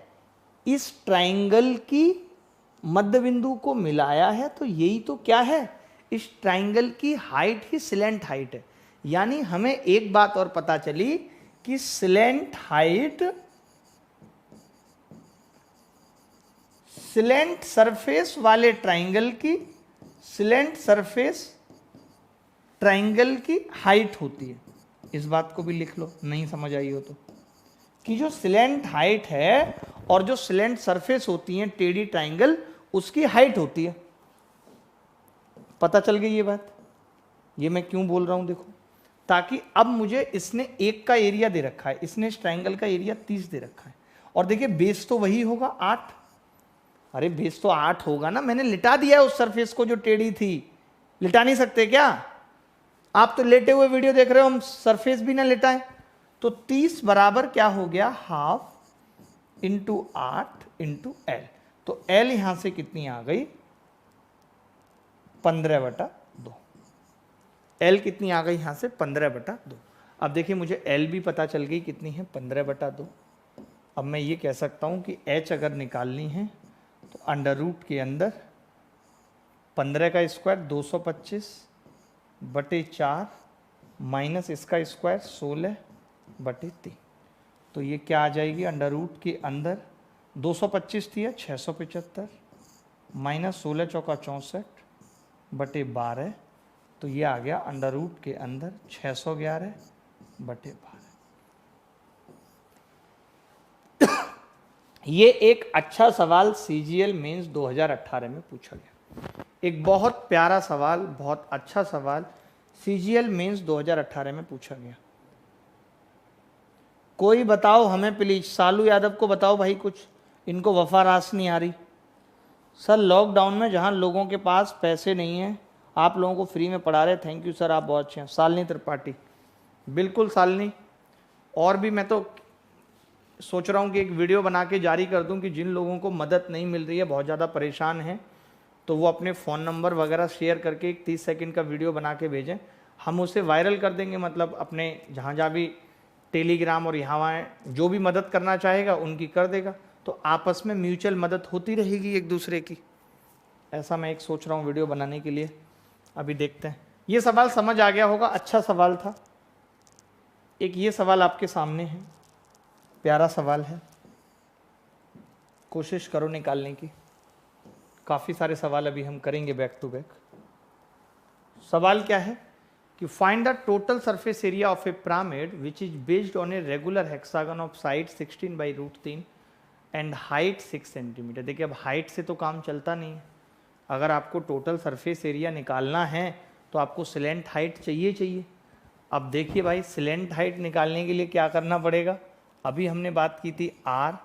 इस ट्राइंगल की मध्य बिंदु को मिलाया है, तो यही तो क्या है, इस ट्राइंगल की हाइट ही स्लेंट हाइट है। यानी हमें एक बात और पता चली कि स्लेंट हाइट स्लेंट सरफेस वाले ट्राइंगल की, स्लेंट सरफेस ट्राइंगल की हाइट होती है। इस बात को भी लिख लो, नहीं समझ आई हो तो, कि जो स्लेंट हाइट है और जो स्लेंट सरफेस होती है टेढ़ी ट्राइंगल, उसकी हाइट होती है। पता चल गई ये बात। ये मैं क्यों बोल रहा हूं, देखो, ताकि अब मुझे इसने एक का एरिया दे रखा है, इसने इस ट्राइंगल का एरिया 30 दे रखा है, और देखिए बेस तो वही होगा 8। अरे बेस तो 8 होगा ना, मैंने लिटा दिया है उस सरफेस को जो टेढ़ी थी। लिटा नहीं सकते क्या? आप तो लेटे हुए वीडियो देख रहे हो, हम सरफेस भी ना लिटाएं। तो 30 बराबर क्या हो गया, हाफ इंटू 8 इंटू एल। तो एल यहां से कितनी आ गई, 15/2। एल कितनी आ गई यहां से, 15/2। अब देखिए मुझे एल भी पता चल गई कितनी है, 15/2। अब मैं ये कह सकता हूं कि एच अगर निकालनी है तो अंडर रूट के अंदर 15 का स्क्वायर 225/4 माइनस इसका स्क्वायर 16/3। तो ये क्या आ जाएगी, अंडर रूट के अंदर 225 थी 675 माइनस 16 चौका 64/12। तो ये आ गया अंडर रूट के अंदर 611/12। ये एक अच्छा सवाल सीजीएल मेंस 2018 में पूछा गया। एक बहुत प्यारा सवाल, बहुत अच्छा सवाल सीजीएल मेंस 2018 में पूछा गया। कोई बताओ हमें प्लीज, सालू यादव को बताओ भाई कुछ, इनको वफा रास नहीं आ रही। सर लॉकडाउन में जहां लोगों के पास पैसे नहीं हैं आप लोगों को फ्री में पढ़ा रहे, थैंक यू सर, आप बहुत अच्छे हैं। शालिनी त्रिपाठी, बिल्कुल शालिनी। और भी मैं तो सोच रहा हूँ कि एक वीडियो बना के जारी कर दूँ कि जिन लोगों को मदद नहीं मिल रही है, बहुत ज़्यादा परेशान हैं, तो वो अपने फ़ोन नंबर वगैरह शेयर करके एक 30 सेकंड का वीडियो बना के भेजें, हम उसे वायरल कर देंगे। मतलब अपने जहाँ जहाँ भी टेलीग्राम और यहाँ वहाँ जो भी मदद करना चाहेगा उनकी कर देगा, तो आपस में म्यूचुअल मदद होती रहेगी एक दूसरे की। ऐसा मैं एक सोच रहा हूँ वीडियो बनाने के लिए। अभी देखते हैं। ये सवाल समझ आ गया होगा, अच्छा सवाल था। एक ये सवाल आपके सामने है, प्यारा सवाल है, कोशिश करो निकालने की। काफ़ी सारे सवाल अभी हम करेंगे बैक टू बैक। सवाल क्या है कि find the total surface area of A pyramid which is based on a regular hexagon of side 16/√3 and height 6 centimetre. देखिए अब हाइट से तो काम चलता नहीं है। अगर आपको टोटल सरफेस एरिया निकालना है तो आपको सिलेंट हाइट चाहिए। अब देखिए भाई, सिलेंट हाइट निकालने के लिए क्या करना पड़ेगा। अभी हमने बात की थी आर,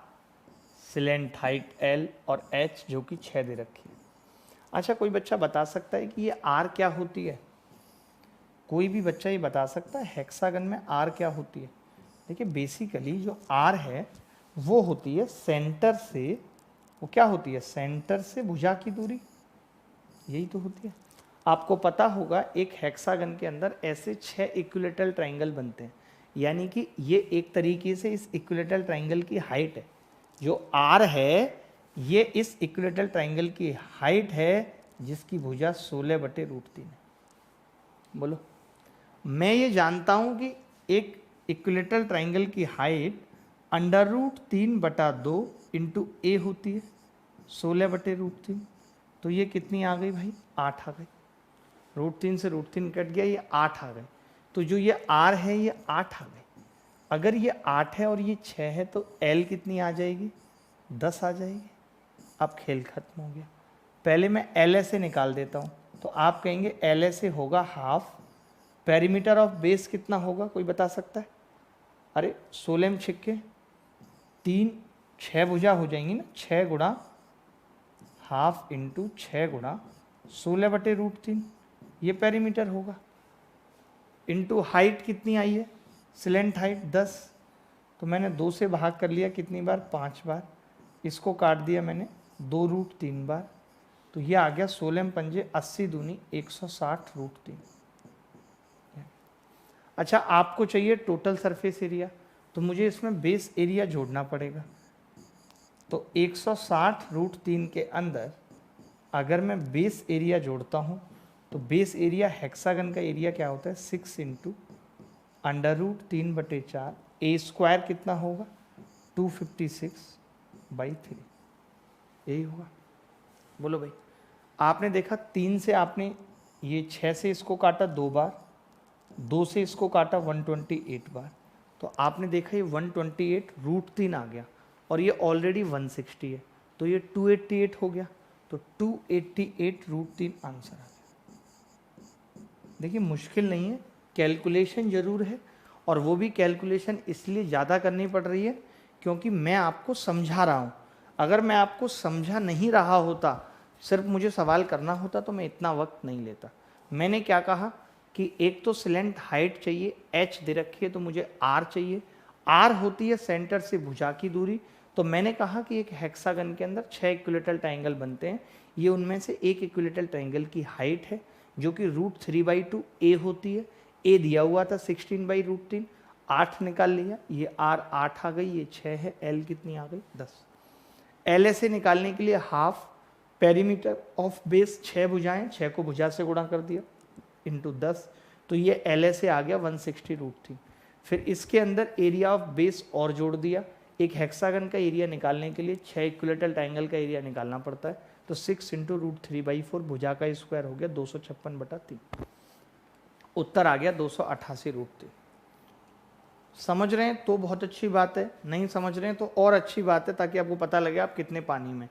सिलेंट हाइट एल और एच जो कि 6 दे रखी है। अच्छा, कोई बच्चा बता सकता है कि ये आर क्या होती है? कोई भी बच्चा ये बता सकता है हेक्सागन में आर क्या होती है? देखिए बेसिकली जो आर है वो होती है सेंटर से, वो क्या होती है, सेंटर से भुजा की दूरी, यही तो होती है। आपको पता होगा एक हेक्सागन के अंदर ऐसे 6 इक्विलेटरल ट्राइंगल बनते हैं, यानी कि ये एक तरीके से इस इक्विलेटरल ट्राइंगल की हाइट है। जो आर है ये इस इक्विलेटरल ट्राइंगल की हाइट है जिसकी भुजा 16/√3 है। बोलो, मैं ये जानता हूं कि एक इक्विलेटरल ट्राइंगल की हाइट √3/2 इंटू ए होती है 16/√3। तो ये कितनी आ गई भाई? 8 आ गई। √3 से √3 कट गया, ये 8 आ गए। तो जो ये आर है ये 8 आ गई। अगर ये 8 है और ये 6 है तो एल कितनी आ जाएगी? 10 आ जाएगी। अब खेल खत्म हो गया। पहले मैं एल ए से निकाल देता हूँ, तो आप कहेंगे एल ए से होगा हाफ। पेरीमीटर ऑफ बेस कितना होगा, कोई बता सकता है? अरे 16 में छिक्के 3, 6 भुजा हो जाएंगी ना, 6 गुणा हाफ इंटू 6 गुणा 16/√3, ये पेरीमीटर होगा। इंटू हाइट कितनी आई है, सिलेंट हाइट 10, तो मैंने 2 से भाग कर लिया कितनी बार? 5 बार। इसको काट दिया मैंने 2√3 बार, तो ये आ गया 16 पंजे 80 दूनी 160√3। अच्छा, आपको चाहिए टोटल सरफेस एरिया, तो मुझे इसमें बेस एरिया जोड़ना पड़ेगा। तो 160√3 के अंदर अगर मैं बेस एरिया जोड़ता हूँ तो बेस एरिया हेक्सागन का एरिया क्या होता है? 6 इंटू √3/4। ए स्क्वायर कितना होगा? 256/3, यही होगा। बोलो भाई, आपने देखा 3 से आपने ये 6 से इसको काटा 2 बार, 2 से इसको काटा 128 बार, तो आपने देखा ये 128√3 आ गया और ये ऑलरेडी 160 है, तो ये 288 हो गया। तो 288√3 आंसर आ गया। देखिए मुश्किल नहीं है, कैलकुलेशन ज़रूर है, और वो भी कैलकुलेशन इसलिए ज़्यादा करनी पड़ रही है क्योंकि मैं आपको समझा रहा हूँ। अगर मैं आपको समझा नहीं रहा होता, सिर्फ मुझे सवाल करना होता, तो मैं इतना वक्त नहीं लेता। मैंने क्या कहा कि एक तो सिलेंट हाइट चाहिए, एच दे रखी है, तो मुझे आर चाहिए। आर होती है सेंटर से भुजा की दूरी। तो मैंने कहा कि एक हेक्सागन के अंदर 6 इक्विलेटरल ट्राइंगल बनते हैं, ये उनमें से एक इक्विलेटरल ट्राइंगल की हाइट है जो कि √3/2 ए होती है। ए दिया हुआ था 16/√3, 8 निकाल लिया, ये आर 8 आ गई, ये 6 है, एल कितनी आ गई? 10। एल ए से निकालने के लिए हाफ, पेरीमीटर ऑफ बेस 6 भुजाएं, 6 को भुजा से गुणा कर दिया इंटू 10, तो ये एल ए से आ गया 160√3। फिर इसके अंदर एरिया ऑफ बेस और जोड़ दिया। एक हेक्सागन का एरिया निकालने के लिए 6 इक्विलेटरल ट्राइंगल का एरिया निकालना पड़ता है, तो 6 इंटू √3/4, भुजा का स्क्वायर हो गया 256/3। उत्तर आ गया 288√3। समझ रहे हैं तो बहुत अच्छी बात है, नहीं समझ रहे हैं तो और अच्छी बात है, ताकि आपको पता लगे आप कितने पानी में।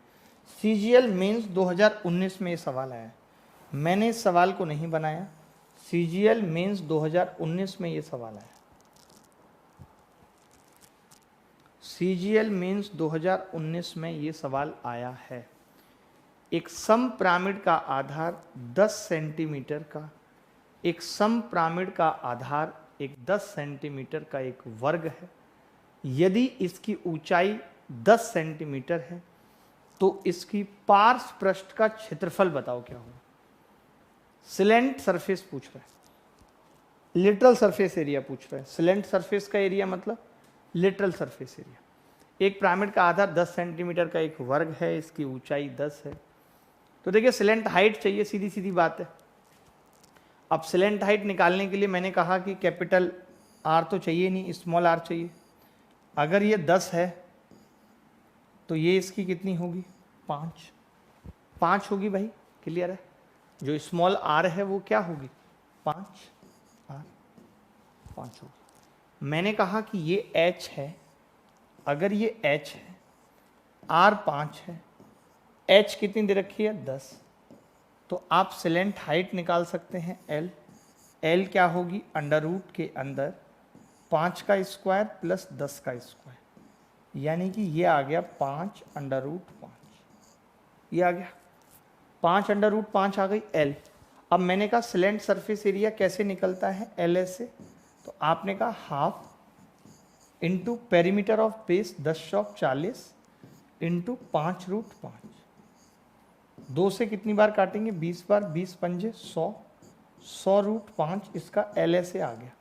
CGL मेंस 2019 में ये सवाल आया है, मैंने इस सवाल को नहीं बनाया, CGL मेंस 2019 में ये सवाल आया। CGL मेंस 2019 में ये सवाल आया है। एक सम पिरामिड का आधार 10 सेंटीमीटर का, एक सम पिरामिड का आधार एक 10 सेंटीमीटर का एक वर्ग है। यदि इसकी ऊंचाई 10 सेंटीमीटर है तो इसकी पार्श्व पृष्ठ का क्षेत्रफल बताओ क्या होगा। सिलेंट सरफेस पूछ रहा है। लिटरल सरफेस एरिया पूछ रहा है। सिलेंट सरफेस का एरिया मतलब लिटरल सरफेस एरिया। एक पिरामिड का आधार 10 सेंटीमीटर का एक वर्ग है, इसकी ऊंचाई 10 है। तो देखिए सिलेंट हाइट चाहिए, सीधी सीधी बात है। अब सिलेंट हाइट निकालने के लिए मैंने कहा कि कैपिटल आर तो चाहिए नहीं, स्मॉल आर चाहिए। अगर ये 10 है तो ये इसकी कितनी होगी, 5 होगी भाई, क्लियर है। जो स्मॉल आर है वो क्या होगी, 5 आर, 5 होगी। मैंने कहा कि ये एच है, अगर ये एच है, आर 5 है, एच कितनी दे रखी है, 10, तो आप सिलेंट हाइट निकाल सकते हैं एल। एल क्या होगी, अंडर रूट के अंदर 5 का स्क्वायर प्लस 10 का स्क्वायर, यानी कि ये आ गया 5 अंडर रूट 5, ये आ गया 5 अंडर रूट 5 आ गई एल। अब मैंने कहा सिलेंट सरफेस एरिया कैसे निकलता है एल एस से, तो आपने कहा half into perimeter of base 10/40 into 5 root 5। 2 से कितनी बार काटेंगे, 20 बार, 20 पंजे 100, 100 रूट 5 इसका एल एस आ गया।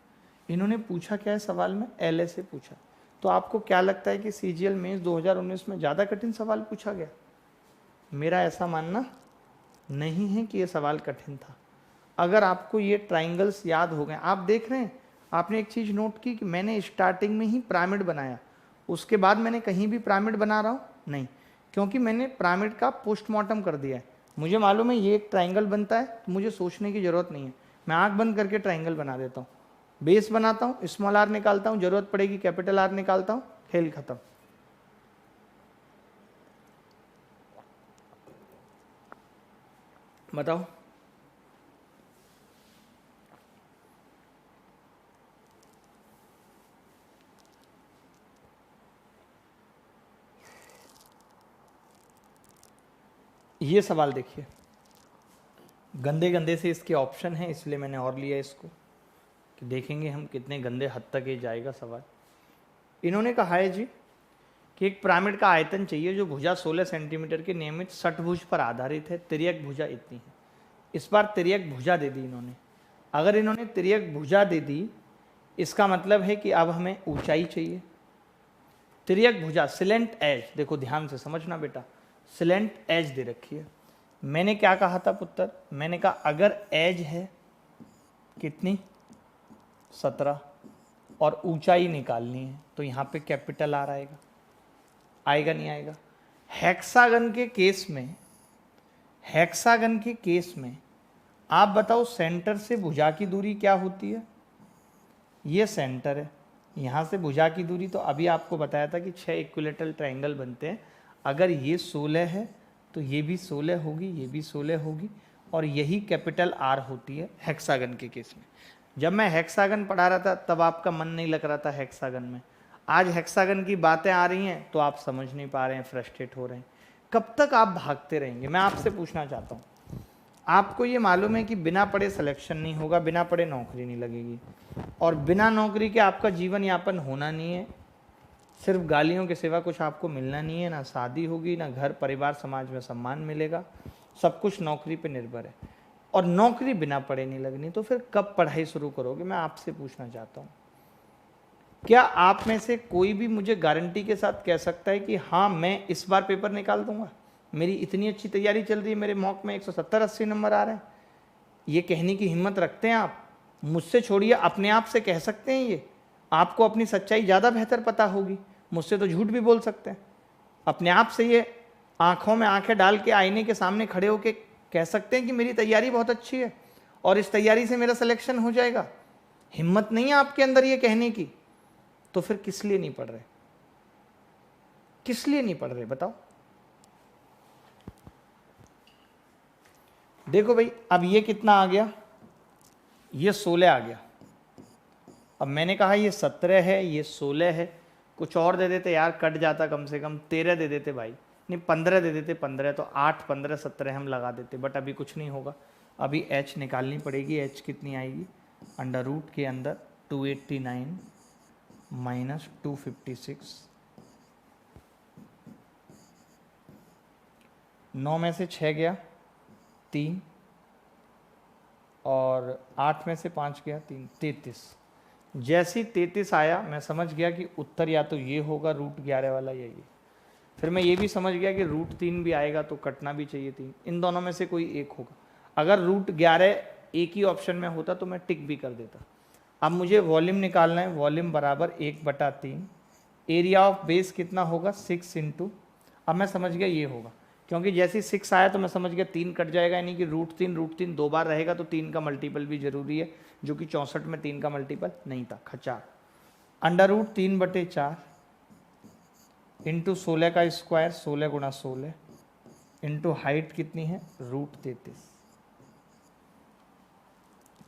इन्होंने पूछा क्या है सवाल में, एल एस पूछा। तो आपको क्या लगता है कि सीजीएल मेंस 2019 में ज़्यादा कठिन सवाल पूछा गया? मेरा ऐसा मानना नहीं है कि ये सवाल कठिन था। अगर आपको ये ट्राइंगल्स याद हो गए, आप देख रहे हैं, आपने एक चीज़ नोट की कि मैंने स्टार्टिंग में ही पिरामिड बनाया, उसके बाद मैंने कहीं भी पिरामिड बना रहा हूँ नहीं, क्योंकि मैंने पिरामिड का पोस्टमार्टम कर दिया है। मुझे मालूम है ये एक ट्राइंगल बनता है, तो मुझे सोचने की ज़रूरत नहीं है, मैं आँख बंद करके ट्राइंगल बना देता हूँ, बेस बनाता हूँ, स्मॉल आर निकालता हूँ, ज़रूरत पड़ेगी कैपिटल आर निकालता हूँ, खेल खत्म। बताओ ये सवाल देखिए, गंदे गंदे से इसके ऑप्शन हैं, इसलिए मैंने और लिया इसको कि देखेंगे हम कितने गंदे हद तक ये जाएगा सवाल। इन्होंने कहा है जी कि एक पिरामिड का आयतन चाहिए जो भुजा 16 सेंटीमीटर के नियमित षटभुज पर आधारित है, तिर्यक भुजा इतनी है। इस बार तिर्यक भुजा दे दी इन्होंने। अगर इन्होंने तिर्यक भुजा दे दी, इसका मतलब है कि अब हमें ऊंचाई चाहिए। तिर्यक भुजा, सिलेंट एज, देखो ध्यान से समझना बेटा, सिलेंट एज दे रखी है। मैंने क्या कहा था पुत्र, मैंने कहा अगर एज है कितनी, 17, और ऊंचाई निकालनी है, तो यहाँ पे कैपिटल आर आएगा, आएगा नहीं आएगा? हेक्सागन के केस में, हेक्सागन के केस में आप बताओ सेंटर से भुजा की दूरी क्या होती है? ये सेंटर है, यहाँ से भुजा की दूरी, तो अभी आपको बताया था कि 6 इक्विलेटरल ट्रायंगल बनते हैं। अगर ये 16 है तो ये भी 16 होगी, ये भी 16 होगी, और यही कैपिटल आर होती है हेक्सागन के केस में। जब मैं हेक्सागन पढ़ा रहा था तब आपका मन नहीं लग रहा था हेक्सागन में, आज हेक्सागन की बातें आ रही हैं तो आप समझ नहीं पा रहे हैं, फ्रस्ट्रेट हो रहे हैं। कब तक आप भागते रहेंगे? मैं आपसे पूछना चाहता हूँ, आपको ये मालूम है कि बिना पढ़े सिलेक्शन नहीं होगा, बिना पढ़े नौकरी नहीं लगेगी, और बिना नौकरी के आपका जीवन यापन होना नहीं है, सिर्फ गालियों के सिवा कुछ आपको मिलना नहीं है, ना शादी होगी, ना घर परिवार समाज में सम्मान मिलेगा, सब कुछ नौकरी पे निर्भर है, और नौकरी बिना पढ़े नहीं लगनी, तो फिर कब पढ़ाई शुरू करोगे? मैं आपसे पूछना चाहता हूँ। क्या आप में से कोई भी मुझे गारंटी के साथ कह सकता है कि हाँ मैं इस बार पेपर निकाल दूंगा, मेरी इतनी अच्छी तैयारी चल रही है, मेरे मॉक में 170-80 नंबर आ रहे हैं? ये कहने की हिम्मत रखते हैं आप? मुझसे छोड़िए, अपने आप से कह सकते हैं ये? आपको अपनी सच्चाई ज़्यादा बेहतर पता होगी, मुझसे तो झूठ भी बोल सकते हैं। अपने आप से ये आंखों में आंखें डाल के आईने के सामने खड़े होके कह सकते हैं कि मेरी तैयारी बहुत अच्छी है और इस तैयारी से मेरा सिलेक्शन हो जाएगा। हिम्मत नहीं है आपके अंदर ये कहने की, तो फिर किस लिए नहीं पढ़ रहे? किस लिए नहीं पढ़ रहे बताओ? देखो भाई, अब ये कितना आ गया, ये 16 आ गया। अब मैंने कहा ये 17 है, ये 16 है, कुछ और दे देते यार, कट जाता, कम से कम 13 दे देते भाई, नहीं 15 दे देते, 15 तो 8, 15, 17 हम लगा देते, बट अभी कुछ नहीं होगा। अभी एच निकालनी पड़ेगी। एच कितनी आएगी, अंडर रूट के अंदर 289 माइनस 256, 9 में से 6 गया 3, और 8 में से 5 गया 3, 33। जैसे ही 33 आया मैं समझ गया कि उत्तर या तो ये होगा √11 वाला या ये। फिर मैं ये भी समझ गया कि √3 भी आएगा तो कटना भी चाहिए 3, इन दोनों में से कोई एक होगा। अगर √11 एक ही ऑप्शन में होता तो मैं टिक भी कर देता। अब मुझे वॉल्यूम निकालना है, वॉल्यूम बराबर 1/3। एरिया ऑफ बेस कितना होगा 6 इंटू, अब मैं समझ गया ये होगा, क्योंकि जैसे ही 6 आया तो मैं समझ गया 3 कट जाएगा, यानी कि √3 2 बार रहेगा तो 3 का मल्टीपल भी जरूरी है, जो कि 64 में 3 का मल्टीपल नहीं था, खचार। √3/4 इंटू 16 का स्क्वायर, 16 गुणा 16 इंटू हाइट कितनी है √33।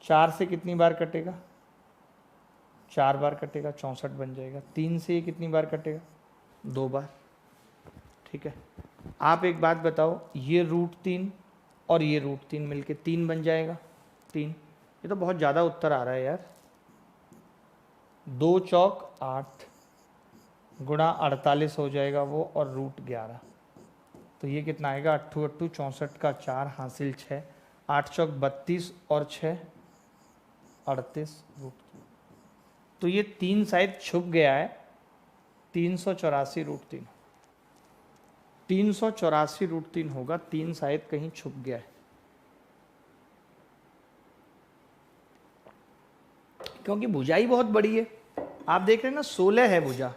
4 से कितनी बार कटेगा, 4 बार कटेगा, 64 बन जाएगा। 3 से ये कितनी बार कटेगा, 2 बार। ठीक है, आप एक बात बताओ, ये √3 और ये √3 मिलके 3 बन जाएगा, 3। ये तो बहुत ज़्यादा उत्तर आ रहा है यार। 2 चौक 8 गुणा 48 हो जाएगा वो, और √11, तो ये कितना आएगा 8 8 64 का 4 हासिल 6, 8 चौक 32 और 6 38 √3। तो ये 3 शायद छुप गया है, 384 √3, 384 √3 होगा, 3 शायद कहीं छुप गया है, क्योंकि भुजा ही बहुत बड़ी है। आप देख रहे हैं ना 16 है भुजा,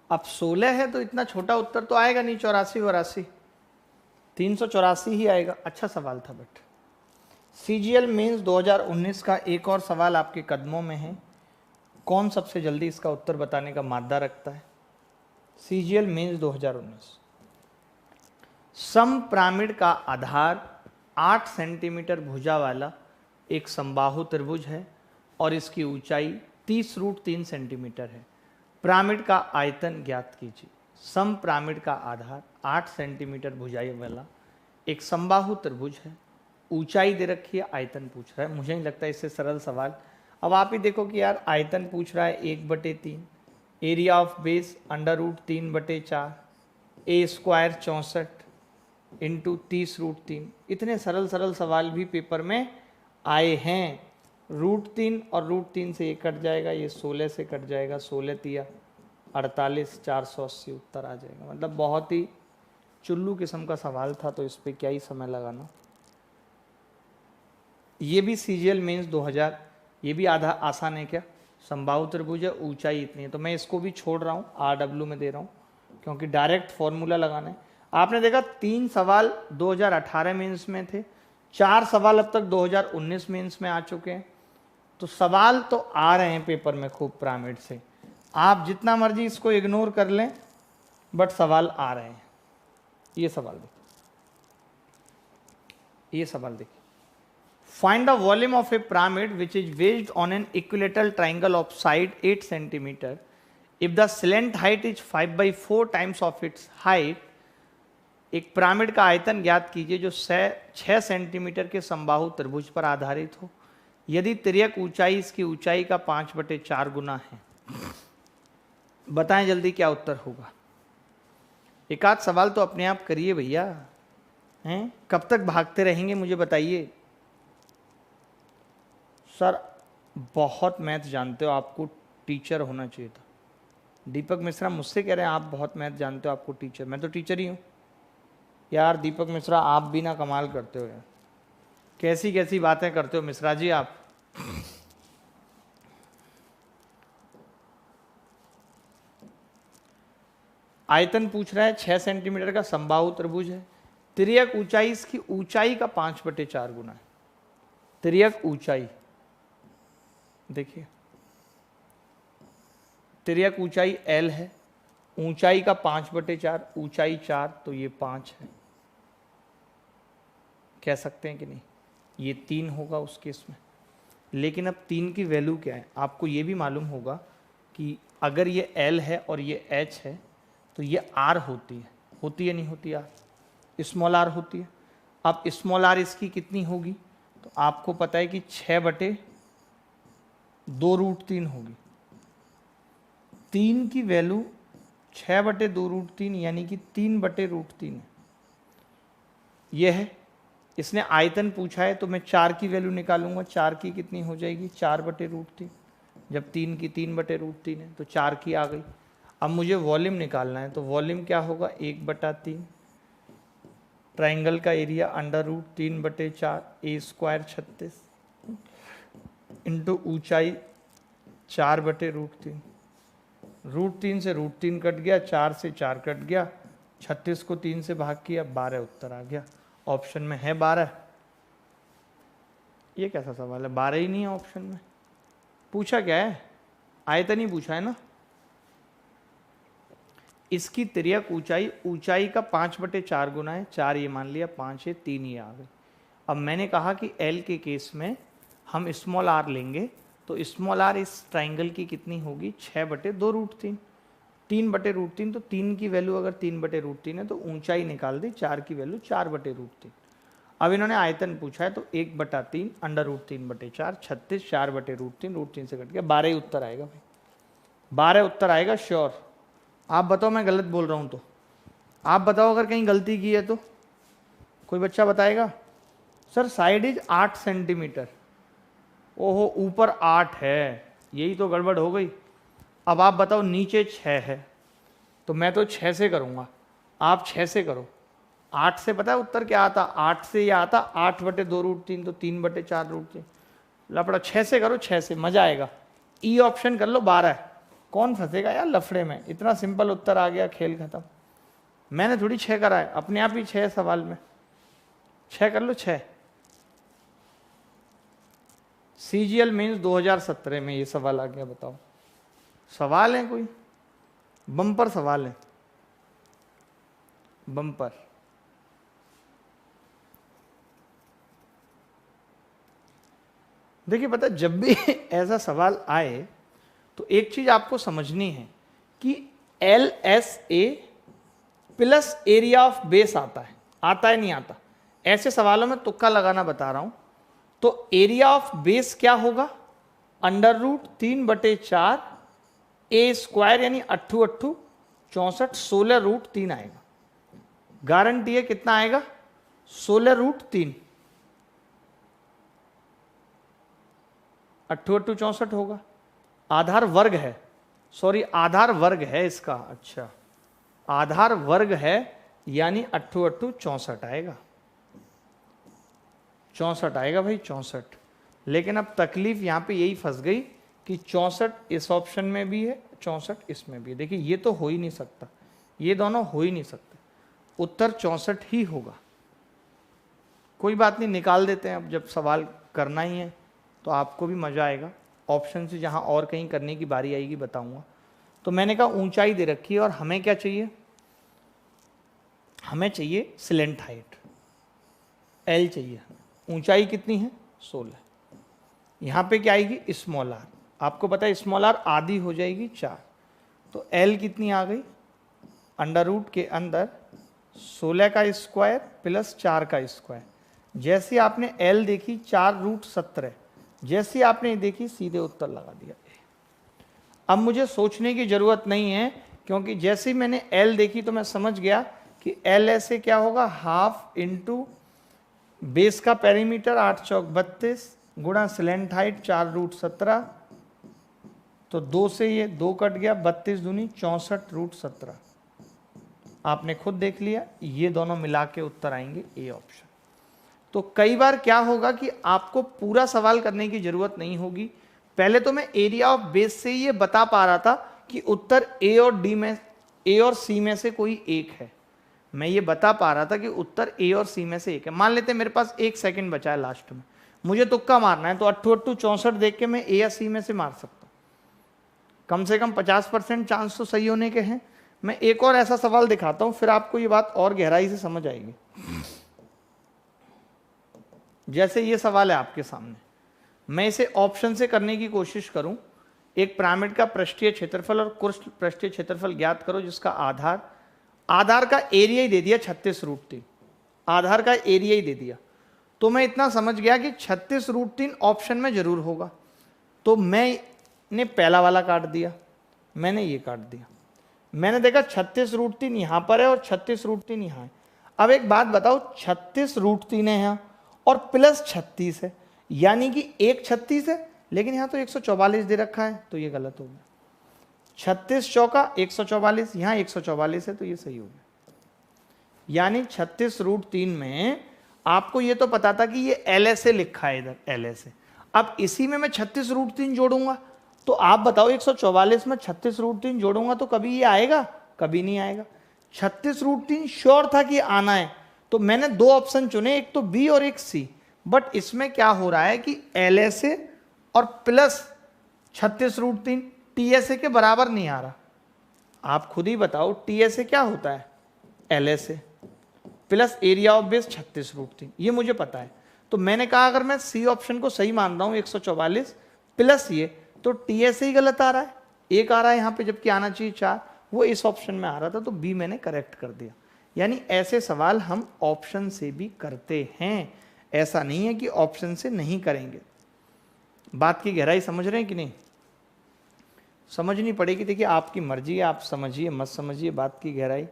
अब 16 है तो इतना छोटा उत्तर तो आएगा नहीं, 84 384 ही आएगा। अच्छा सवाल था। बट CGL मेंस 2019 का एक और सवाल आपके कदमों में है, कौन सबसे जल्दी इसका उत्तर बताने का मादा रखता है। CGL मेंस 2019, समप्रामिड का आधार 8 सेंटीमीटर भुजा वाला एक समबाहु त्रिभुज है और इसकी ऊंचाई 30√3 सेंटीमीटर है। पिरामिड का आयतन ज्ञात कीजिए। समप्रामिड का आधार 8 सेंटीमीटर भुजाई वाला एक समबाहु त्रिभुज है, ऊंचाई दे रखी है, आयतन पूछ रहा है। मुझे नहीं लगता इससे सरल सवाल। अब आप ही देखो कि यार आयतन पूछ रहा है 1/3, area of base √3/4, A square 64 into 30√3। इतने सरल सवाल भी पेपर में आए हैं। √3 और √3 से ये कट जाएगा, ये 16 से कट जाएगा, 16 तिया 48, 480 उत्तर आ जाएगा। मतलब बहुत ही चुल्लू किस्म का सवाल था, तो इस पर क्या ही समय लगाना। ये भी CGL मेंस 2000, ये भी आधा आसान है क्या, समबाहु त्रिभुज है, ऊंचाई इतनी है, तो मैं इसको भी छोड़ रहा हूँ, RW में दे रहा हूँ, क्योंकि डायरेक्ट फॉर्मूला लगाना है। आपने देखा 3 सवाल 2018 मेंस में थे, 4 सवाल अब तक 2019 मेंस में आ चुके हैं। तो सवाल तो आ रहे हैं पेपर में खूब पिरामिड से, आप जितना मर्जी इसको इग्नोर कर लें, बट सवाल आ रहे हैं। ये सवाल देखिए, ये सवाल देखिए, find the volume of A pyramid which is based on an equilateral triangle of side 8 centimetre if the slant height is 5/4 times of its height. एक पिरामिड का आयतन ज्ञात कीजिए जो 6 सेंटीमीटर के समबाहु त्रिभुज पर आधारित हो, यदि तिर्यक ऊंचाई इसकी ऊंचाई का 5/4 गुना है। बताएं जल्दी क्या उत्तर होगा। एक आध सवाल तो अपने आप करिए भैया, हैं कब तक भागते रहेंगे मुझे बताइए। सर बहुत मैथ जानते हो, आपको टीचर होना चाहिए था। दीपक मिश्रा मुझसे कह रहे हैं आप बहुत मैथ जानते हो, आपको टीचर, मैं तो टीचर ही हूँ यार। दीपक मिश्रा आप भी ना कमाल करते हो यार, कैसी कैसी बातें करते हो मिश्रा जी आप। आयतन पूछ रहा है, 6 सेंटीमीटर का समबाहु त्रिभुज है, तिर्यक ऊंचाई इसकी ऊंचाई का 5/4 गुना है। तिर्यक ऊंचाई देखिए, तिर्यक ऊंचाई L है, ऊंचाई का 5/4, ऊंचाई 4, तो ये 5 है, कह सकते हैं कि नहीं। ये 3 होगा उस केस में। लेकिन अब 3 की वैल्यू क्या है, आपको ये भी मालूम होगा कि अगर ये L है और ये H है तो ये R होती है नहीं होती, R स्मॉल r होती है। अब स्मॉल r इसकी कितनी होगी, तो आपको पता है कि 6/2√3 होगी। 3 की वैल्यू 6/2√3 यानी कि 3/√3 है, यह है। इसने आयतन पूछा है तो मैं 4 की वैल्यू निकालूंगा। 4 की कितनी हो जाएगी, 4/√3। जब 3 की 3/√3 है तो 4 की आ गई। अब मुझे वॉल्यूम निकालना है तो वॉल्यूम क्या होगा, 1/3। ट्राइंगल का एरिया √3/4 A² 36 इंटू ऊंचाई 4/√3। √3 से √3 कट गया, 4 से 4 कट गया, 36 को 3 से भाग किया, 12 उत्तर आ गया। ऑप्शन में है 12। ये कैसा सवाल है, 12 ही नहीं है ऑप्शन में। पूछा क्या है, आयतन ही पूछा है ना। इसकी तिर्यक ऊंचाई का 5/4 गुना है, 4 ये मान लिया, 5 है, 3 ये आ गई। अब मैंने कहा कि एल के केस में हम स्मॉल आर लेंगे तो स्मॉल आर इस ट्राइंगल की कितनी होगी, 6/2√3। 3/√3 तो 3 की वैल्यू अगर 3/√3 है तो ऊंचाई निकाल दी, 4 की वैल्यू 4/√3। अब इन्होंने आयतन पूछा है तो 1/3 √3/4 36 4/√3, √3 से कट गया, 12 ही उत्तर आएगा भाई, 12 उत्तर आएगा श्योर। आप बताओ मैं गलत बोल रहा हूं तो आप बताओ, अगर कहीं गलती की है तो कोई बच्चा बताएगा। Sir side is 8 centimetre. ओहो ऊपर 8 है, यही तो गड़बड़ हो गई। अब आप बताओ नीचे 6 है तो मैं तो 6 से करूंगा, आप 6 से करो। 8 से पता है उत्तर क्या आता, 8 से ये आता 8/2√3 तो 3/4√3 लफड़ा। 6 से करो, 6 से मजा आएगा। ई ऑप्शन कर लो, 12 है। कौन फंसेगा यार लफड़े में, इतना सिंपल उत्तर आ गया, खेल खत्म। मैंने थोड़ी 6 करा है, अपने आप ही 6 सवाल में। 6 कर लो, 6। CGL मेंस 2017 में ये सवाल आ गया, बताओ। सवाल है कोई, बम्पर सवाल है, बम्पर। देखिए पता, जब भी ऐसा सवाल आए तो एक चीज आपको समझनी है कि LSA plus area of base आता है नहीं आता। ऐसे सवालों में तुक्का लगाना बता रहा हूं। तो एरिया ऑफ बेस क्या होगा, √3/4 A² यानी 8 8 64 16√3 आएगा। गारंटी है कितना आएगा, 16√3। 8 8 64 होगा। आधार वर्ग है, सॉरी आधार वर्ग है इसका, अच्छा आधार वर्ग है यानी 8 8 64 आएगा। 64 आएगा भाई, 64। लेकिन अब तकलीफ यहां पे यही फंस गई कि 64 इस ऑप्शन में भी है, 64 इसमें भी है। देखिए ये तो हो ही नहीं सकता, ये दोनों हो ही नहीं सकते, उत्तर 64 ही होगा। कोई बात नहीं, निकाल देते हैं। अब जब सवाल करना ही है तो आपको भी मजा आएगा। ऑप्शन से जहां और कहीं करने की बारी आएगी बताऊंगा। तो मैंने कहा ऊंचाई दे रखी है और हमें क्या चाहिए, हमें चाहिए स्लेंट हाइट, L चाहिए। ऊंचाई कितनी है, 16। यहां पे क्या आएगी, स्मॉल आर। आपको पता है स्मॉल आर आधी हो जाएगी 4, तो L कितनी आ गई, √ के अंदर 16 का स्क्वायर प्लस 4 का स्क्वायर। जैसे आपने L देखी 4√17, जैसे आपने देखी सीधे उत्तर लगा दिया। अब मुझे सोचने की जरूरत नहीं है, क्योंकि जैसे ही मैंने L देखी तो मैं समझ गया कि L ऐसे क्या होगा, हाफ इंटू बेस का पेरीमीटर 8 चौक 32 गुणा स्लेंट हाइट 4√17। तो 2 से ये 2 कट गया, 32 दूनी 64√17। आपने खुद देख लिया, ये दोनों मिला के उत्तर आएंगे ए ऑप्शन। तो कई बार क्या होगा कि आपको पूरा सवाल करने की जरूरत नहीं होगी। पहले तो मैं एरिया ऑफ बेस से ये बता पा रहा था कि उत्तर ए और सी में से कोई एक है। मैं ये बता पा रहा था कि उत्तर ए और सी में से एक है। मान लेते मेरे पास 1 सेकंड बचा है लास्ट में, मुझे तुक्का मारना है, तो 8 8 64 देख के मैं ए या सी में से मार सकता हूं। कम से कम 50% चांस तो सही होने के हैं। मैं एक और ऐसा सवाल दिखाता हूं, फिर आपको ये बात और गहराई से समझ आएगी। जैसे ये सवाल है आपके सामने, मैं इसे ऑप्शन से करने की कोशिश करूं। एक पिरामिड का पृष्ठीय क्षेत्रफल और कुल पृष्ठीय क्षेत्रफल ज्ञात करो, जिसका आधार का एरिया ही दे दिया 36√3। आधार का एरिया ही दे दिया, तो मैं इतना समझ गया कि 36√3 ऑप्शन में जरूर होगा। तो मैंने पहला वाला काट दिया, मैंने ये काट दिया। मैंने देखा 36√3 यहां पर है और 36√3 यहां है। अब एक बात बताओ, 36√3 है यहाँ और प्लस 36 है, यानी कि एक 36 है, लेकिन यहाँ तो 144 दे रखा है, तो ये गलत हो गया। 36 चौका 144, यहाँ 144 है, तो ये सही हो गया। यानी 36√3 में आपको ये तो पता था कि ये LSA लिखा है इधर, LSA। अब इसी में मैं 36√3 जोड़ूंगा, तो आप बताओ 144 में 36√3 जोड़ूंगा तो कभी ये आएगा? कभी नहीं आएगा। 36√3 श्योर था कि आना है, तो मैंने दो ऑप्शन चुने, एक तो बी और एक सी। बट इसमें क्या हो रहा है कि LSA और प्लस 36√3 TSA के बराबर नहीं आ रहा। आप खुद ही बताओ TSA क्या होता है? LSA plus area of base 36√3, ये मुझे पता है। तो मैंने कहा अगर मैं सी ऑप्शन को सही मान रहा हूं 144 प्लस ये, तो TSA ही गलत आ रहा है, एक आ रहा है यहाँ पे, जबकि आना चाहिए 4, वो इस ऑप्शन में आ रहा था, तो बी मैंने करेक्ट कर दिया। यानी ऐसे सवाल हम ऑप्शन से भी करते हैं, ऐसा नहीं है कि ऑप्शन से नहीं करेंगे। बात की गहराई समझ रहे हैं कि नहीं? समझनी पड़ेगी। देखिए आपकी मर्जी है, आप समझिए मत समझिए, बात की गहराई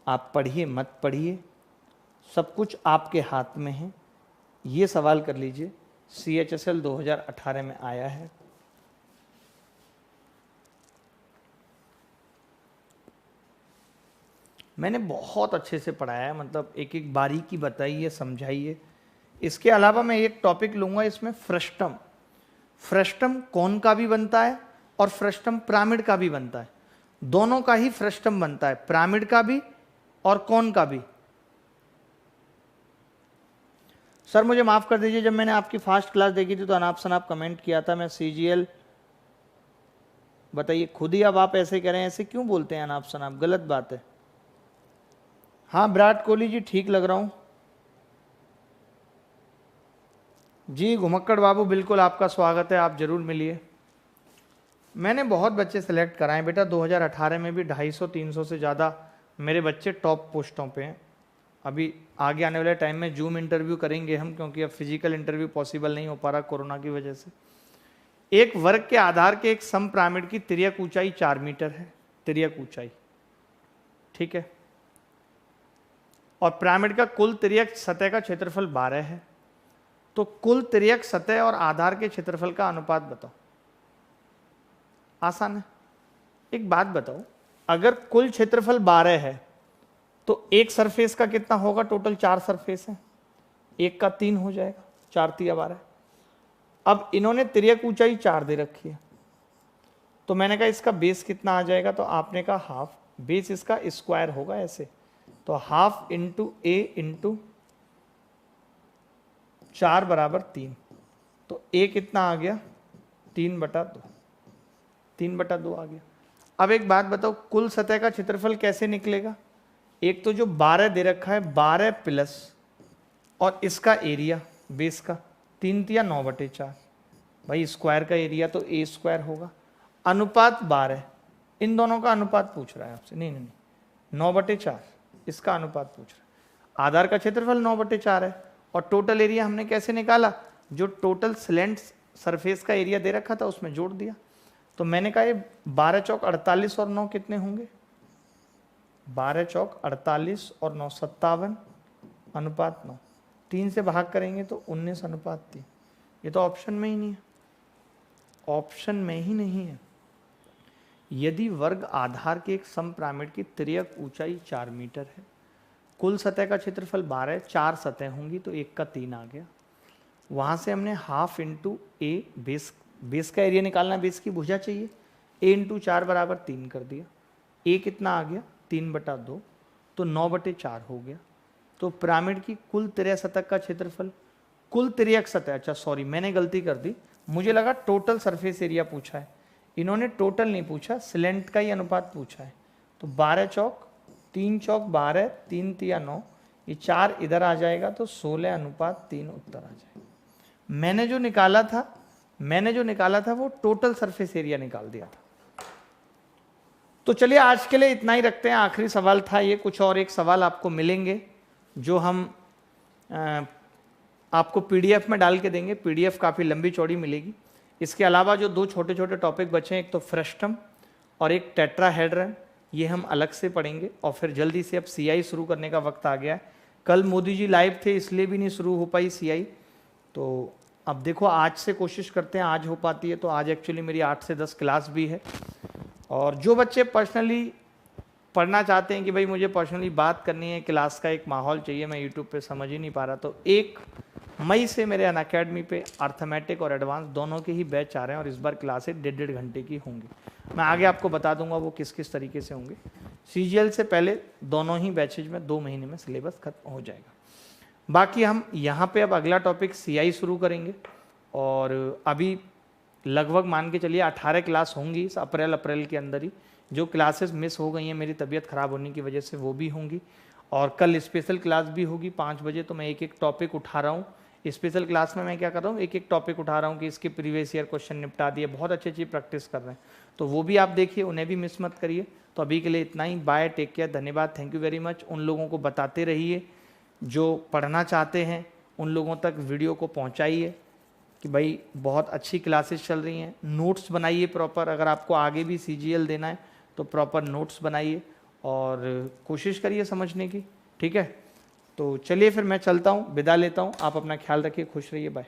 आप पढ़िए मत पढ़िए, सब कुछ आपके हाथ में है। ये सवाल कर लीजिए, CHSL 2018 में आया है। मैंने बहुत अच्छे से पढ़ाया है, मतलब एक एक बारीकी बताइए, समझाइए। इसके अलावा मैं एक टॉपिक लूँगा इसमें, फ्रस्टम। फ्रस्टम कौन का भी बनता है और फ्रस्टम पिरामिड का भी बनता है, दोनों का ही फ्रस्टम बनता है, पिरामिड का भी और कौन का भी। सर मुझे माफ़ कर दीजिए, जब मैंने आपकी फास्ट क्लास देखी थी तो अनाप शनाप कमेंट किया था, मैं CGL बताइए खुद ही। अब आप ऐसे करें, ऐसे क्यों बोलते हैं अनाप शनाप, गलत बात है। हाँ विराट कोहली जी ठीक लग रहा हूँ जी। घुमक्कड़ बाबू बिल्कुल आपका स्वागत है, आप जरूर मिलिए। मैंने बहुत बच्चे सेलेक्ट कराए बेटा, 2018 में भी 250-300 से ज़्यादा मेरे बच्चे टॉप पोस्टों पे हैं। अभी आगे आने वाले टाइम में जूम इंटरव्यू करेंगे हम, क्योंकि अब फिजिकल इंटरव्यू पॉसिबल नहीं हो पा रहा कोरोना की वजह से। एक वर्ग के आधार के एक सम पिरामिड की तिर्यक ऊंचाई 4 मीटर है, तिर्यक ऊंचाई, ठीक है। और पिरामिड का कुल तिर्यक सतह का क्षेत्रफल 12 है, तो कुल तिर्यक सतह और आधार के क्षेत्रफल का अनुपात बताओ। आसान है। एक बात बताओ, अगर कुल क्षेत्रफल 12 है तो एक सरफेस का कितना होगा? टोटल 4 सरफेस है, एक का 3 हो जाएगा, 4 3 12। अब इन्होंने तिर्यक ऊंचाई 4 दे रखी है, तो मैंने कहा इसका बेस कितना आ जाएगा, तो आपने कहा हाफ, बेस इसका स्क्वायर होगा ऐसे, तो हाफ इंटू A इंटू 4 बराबर 3, तो A कितना आ गया? 3/2, 3/2 आ गया। अब एक बात बताओ, कुल सतह का क्षेत्रफल कैसे निकलेगा? एक तो जो 12 दे रखा है, 12 प्लस और इसका एरिया बेस का 3 3 9/4, भाई स्क्वायर का एरिया तो A स्क्वायर होगा, अनुपात 12, इन दोनों का अनुपात पूछ रहा है आपसे। नहीं नहीं नहीं, 9/4 इसका अनुपात पूछ रहा है। आधार का क्षेत्रफल 9/4 है, और टोटल एरिया हमने कैसे निकाला? जो टोटल स्लेंट सरफेस का एरिया दे रखा था उसमें जोड़ दिया। तो मैंने कहा ये 12 चौक 48 और 9 कितने होंगे? 12 चौक 48 और 9 57 अनुपात 9, 3 से भाग करेंगे तो 19 अनुपात 3। ये तो ऑप्शन में ही नहीं है, ऑप्शन में ही नहीं है। यदि वर्ग आधार के एक सम पिरामिड की तिर्यक ऊंचाई 4 मीटर है, कुल सतह का क्षेत्रफल 12, 4 सतह होंगी तो 1 का 3 आ गया। वहाँ से हमने हाफ इंटू ए, बेस का एरिया निकालना, बेस की भुजा चाहिए, A इंटू 4 बराबर 3 कर दिया। A कितना आ गया? 3/2, तो 9/4 हो गया। तो पिरामिड की कुल तिर्यक सतह का क्षेत्रफल, कुल तिर्यक सतह, अच्छा सॉरी मैंने गलती कर दी, मुझे लगा टोटल सरफेस एरिया पूछा है, इन्होंने टोटल नहीं पूछा, स्लेंट का ही अनुपात पूछा है। तो 12 चौक 3 चौक 12, 3 3 9, ये 4 इधर आ जाएगा, तो 16 अनुपात 3 उत्तर आ जाएगा। मैंने जो निकाला था वो टोटल सरफेस एरिया निकाल दिया था। तो चलिए आज के लिए इतना ही रखते हैं, आखिरी सवाल था ये। कुछ और एक सवाल आपको मिलेंगे जो हम आपको PDF में डाल के देंगे, PDF काफ़ी लंबी चौड़ी मिलेगी। इसके अलावा जो 2 छोटे छोटे टॉपिक बचे हैं, एक तो फ्रस्टम और एक टेट्राहेड्रन, ये हम अलग से पढ़ेंगे। और फिर जल्दी से अब CI शुरू करने का वक्त आ गया है। कल मोदी जी लाइव थे इसलिए भी नहीं शुरू हो पाई CI। तो अब देखो आज से कोशिश करते हैं, आज हो पाती है तो। आज एक्चुअली मेरी 8 से 10 क्लास भी है। और जो बच्चे पर्सनली पढ़ना चाहते हैं कि भाई मुझे पर्सनली बात करनी है, क्लास का एक माहौल चाहिए, मैं यूट्यूब पे समझ ही नहीं पा रहा, तो 1 मई से मेरे अनअकैडमी पे अर्थमेटिक और एडवांस दोनों के ही बैच आ रहे हैं और इस बार क्लासेस 1.5 घंटे की होंगी। मैं आगे आपको बता दूंगा वो किस किस तरीके से होंगे। CGL से पहले दोनों ही बैचेज में 2 महीने में सिलेबस खत्म हो जाएगा। बाकी हम यहाँ पे अब अगला टॉपिक CI शुरू करेंगे और अभी लगभग मान के चलिए 18 क्लास होंगी इस अप्रैल के अंदर ही। जो क्लासेस मिस हो गई हैं मेरी तबीयत ख़राब होने की वजह से वो भी होंगी और कल स्पेशल क्लास भी होगी 5 बजे। तो मैं एक एक टॉपिक उठा रहा हूँ स्पेशल क्लास में। मैं क्या कर रहा हूँ, एक एक टॉपिक उठा रहा हूँ कि इसके प्रीवियस ईयर क्वेश्चन निपटा दिए, बहुत अच्छी प्रैक्टिस कर रहे हैं, तो वो भी आप देखिए, उन्हें भी मिस मत करिए। तो अभी के लिए इतना ही, बाय, टेक केयर, धन्यवाद, थैंक यू वेरी मच। उन लोगों को बताते रहिए जो पढ़ना चाहते हैं, उन लोगों तक वीडियो को पहुँचाइए कि भाई बहुत अच्छी क्लासेस चल रही हैं। नोट्स बनाइए प्रॉपर, अगर आपको आगे भी CGL देना है तो प्रॉपर नोट्स बनाइए और कोशिश करिए समझने की, ठीक है। तो चलिए फिर मैं चलता हूँ, विदा लेता हूँ, आप अपना ख्याल रखिए, खुश रहिए, बाय।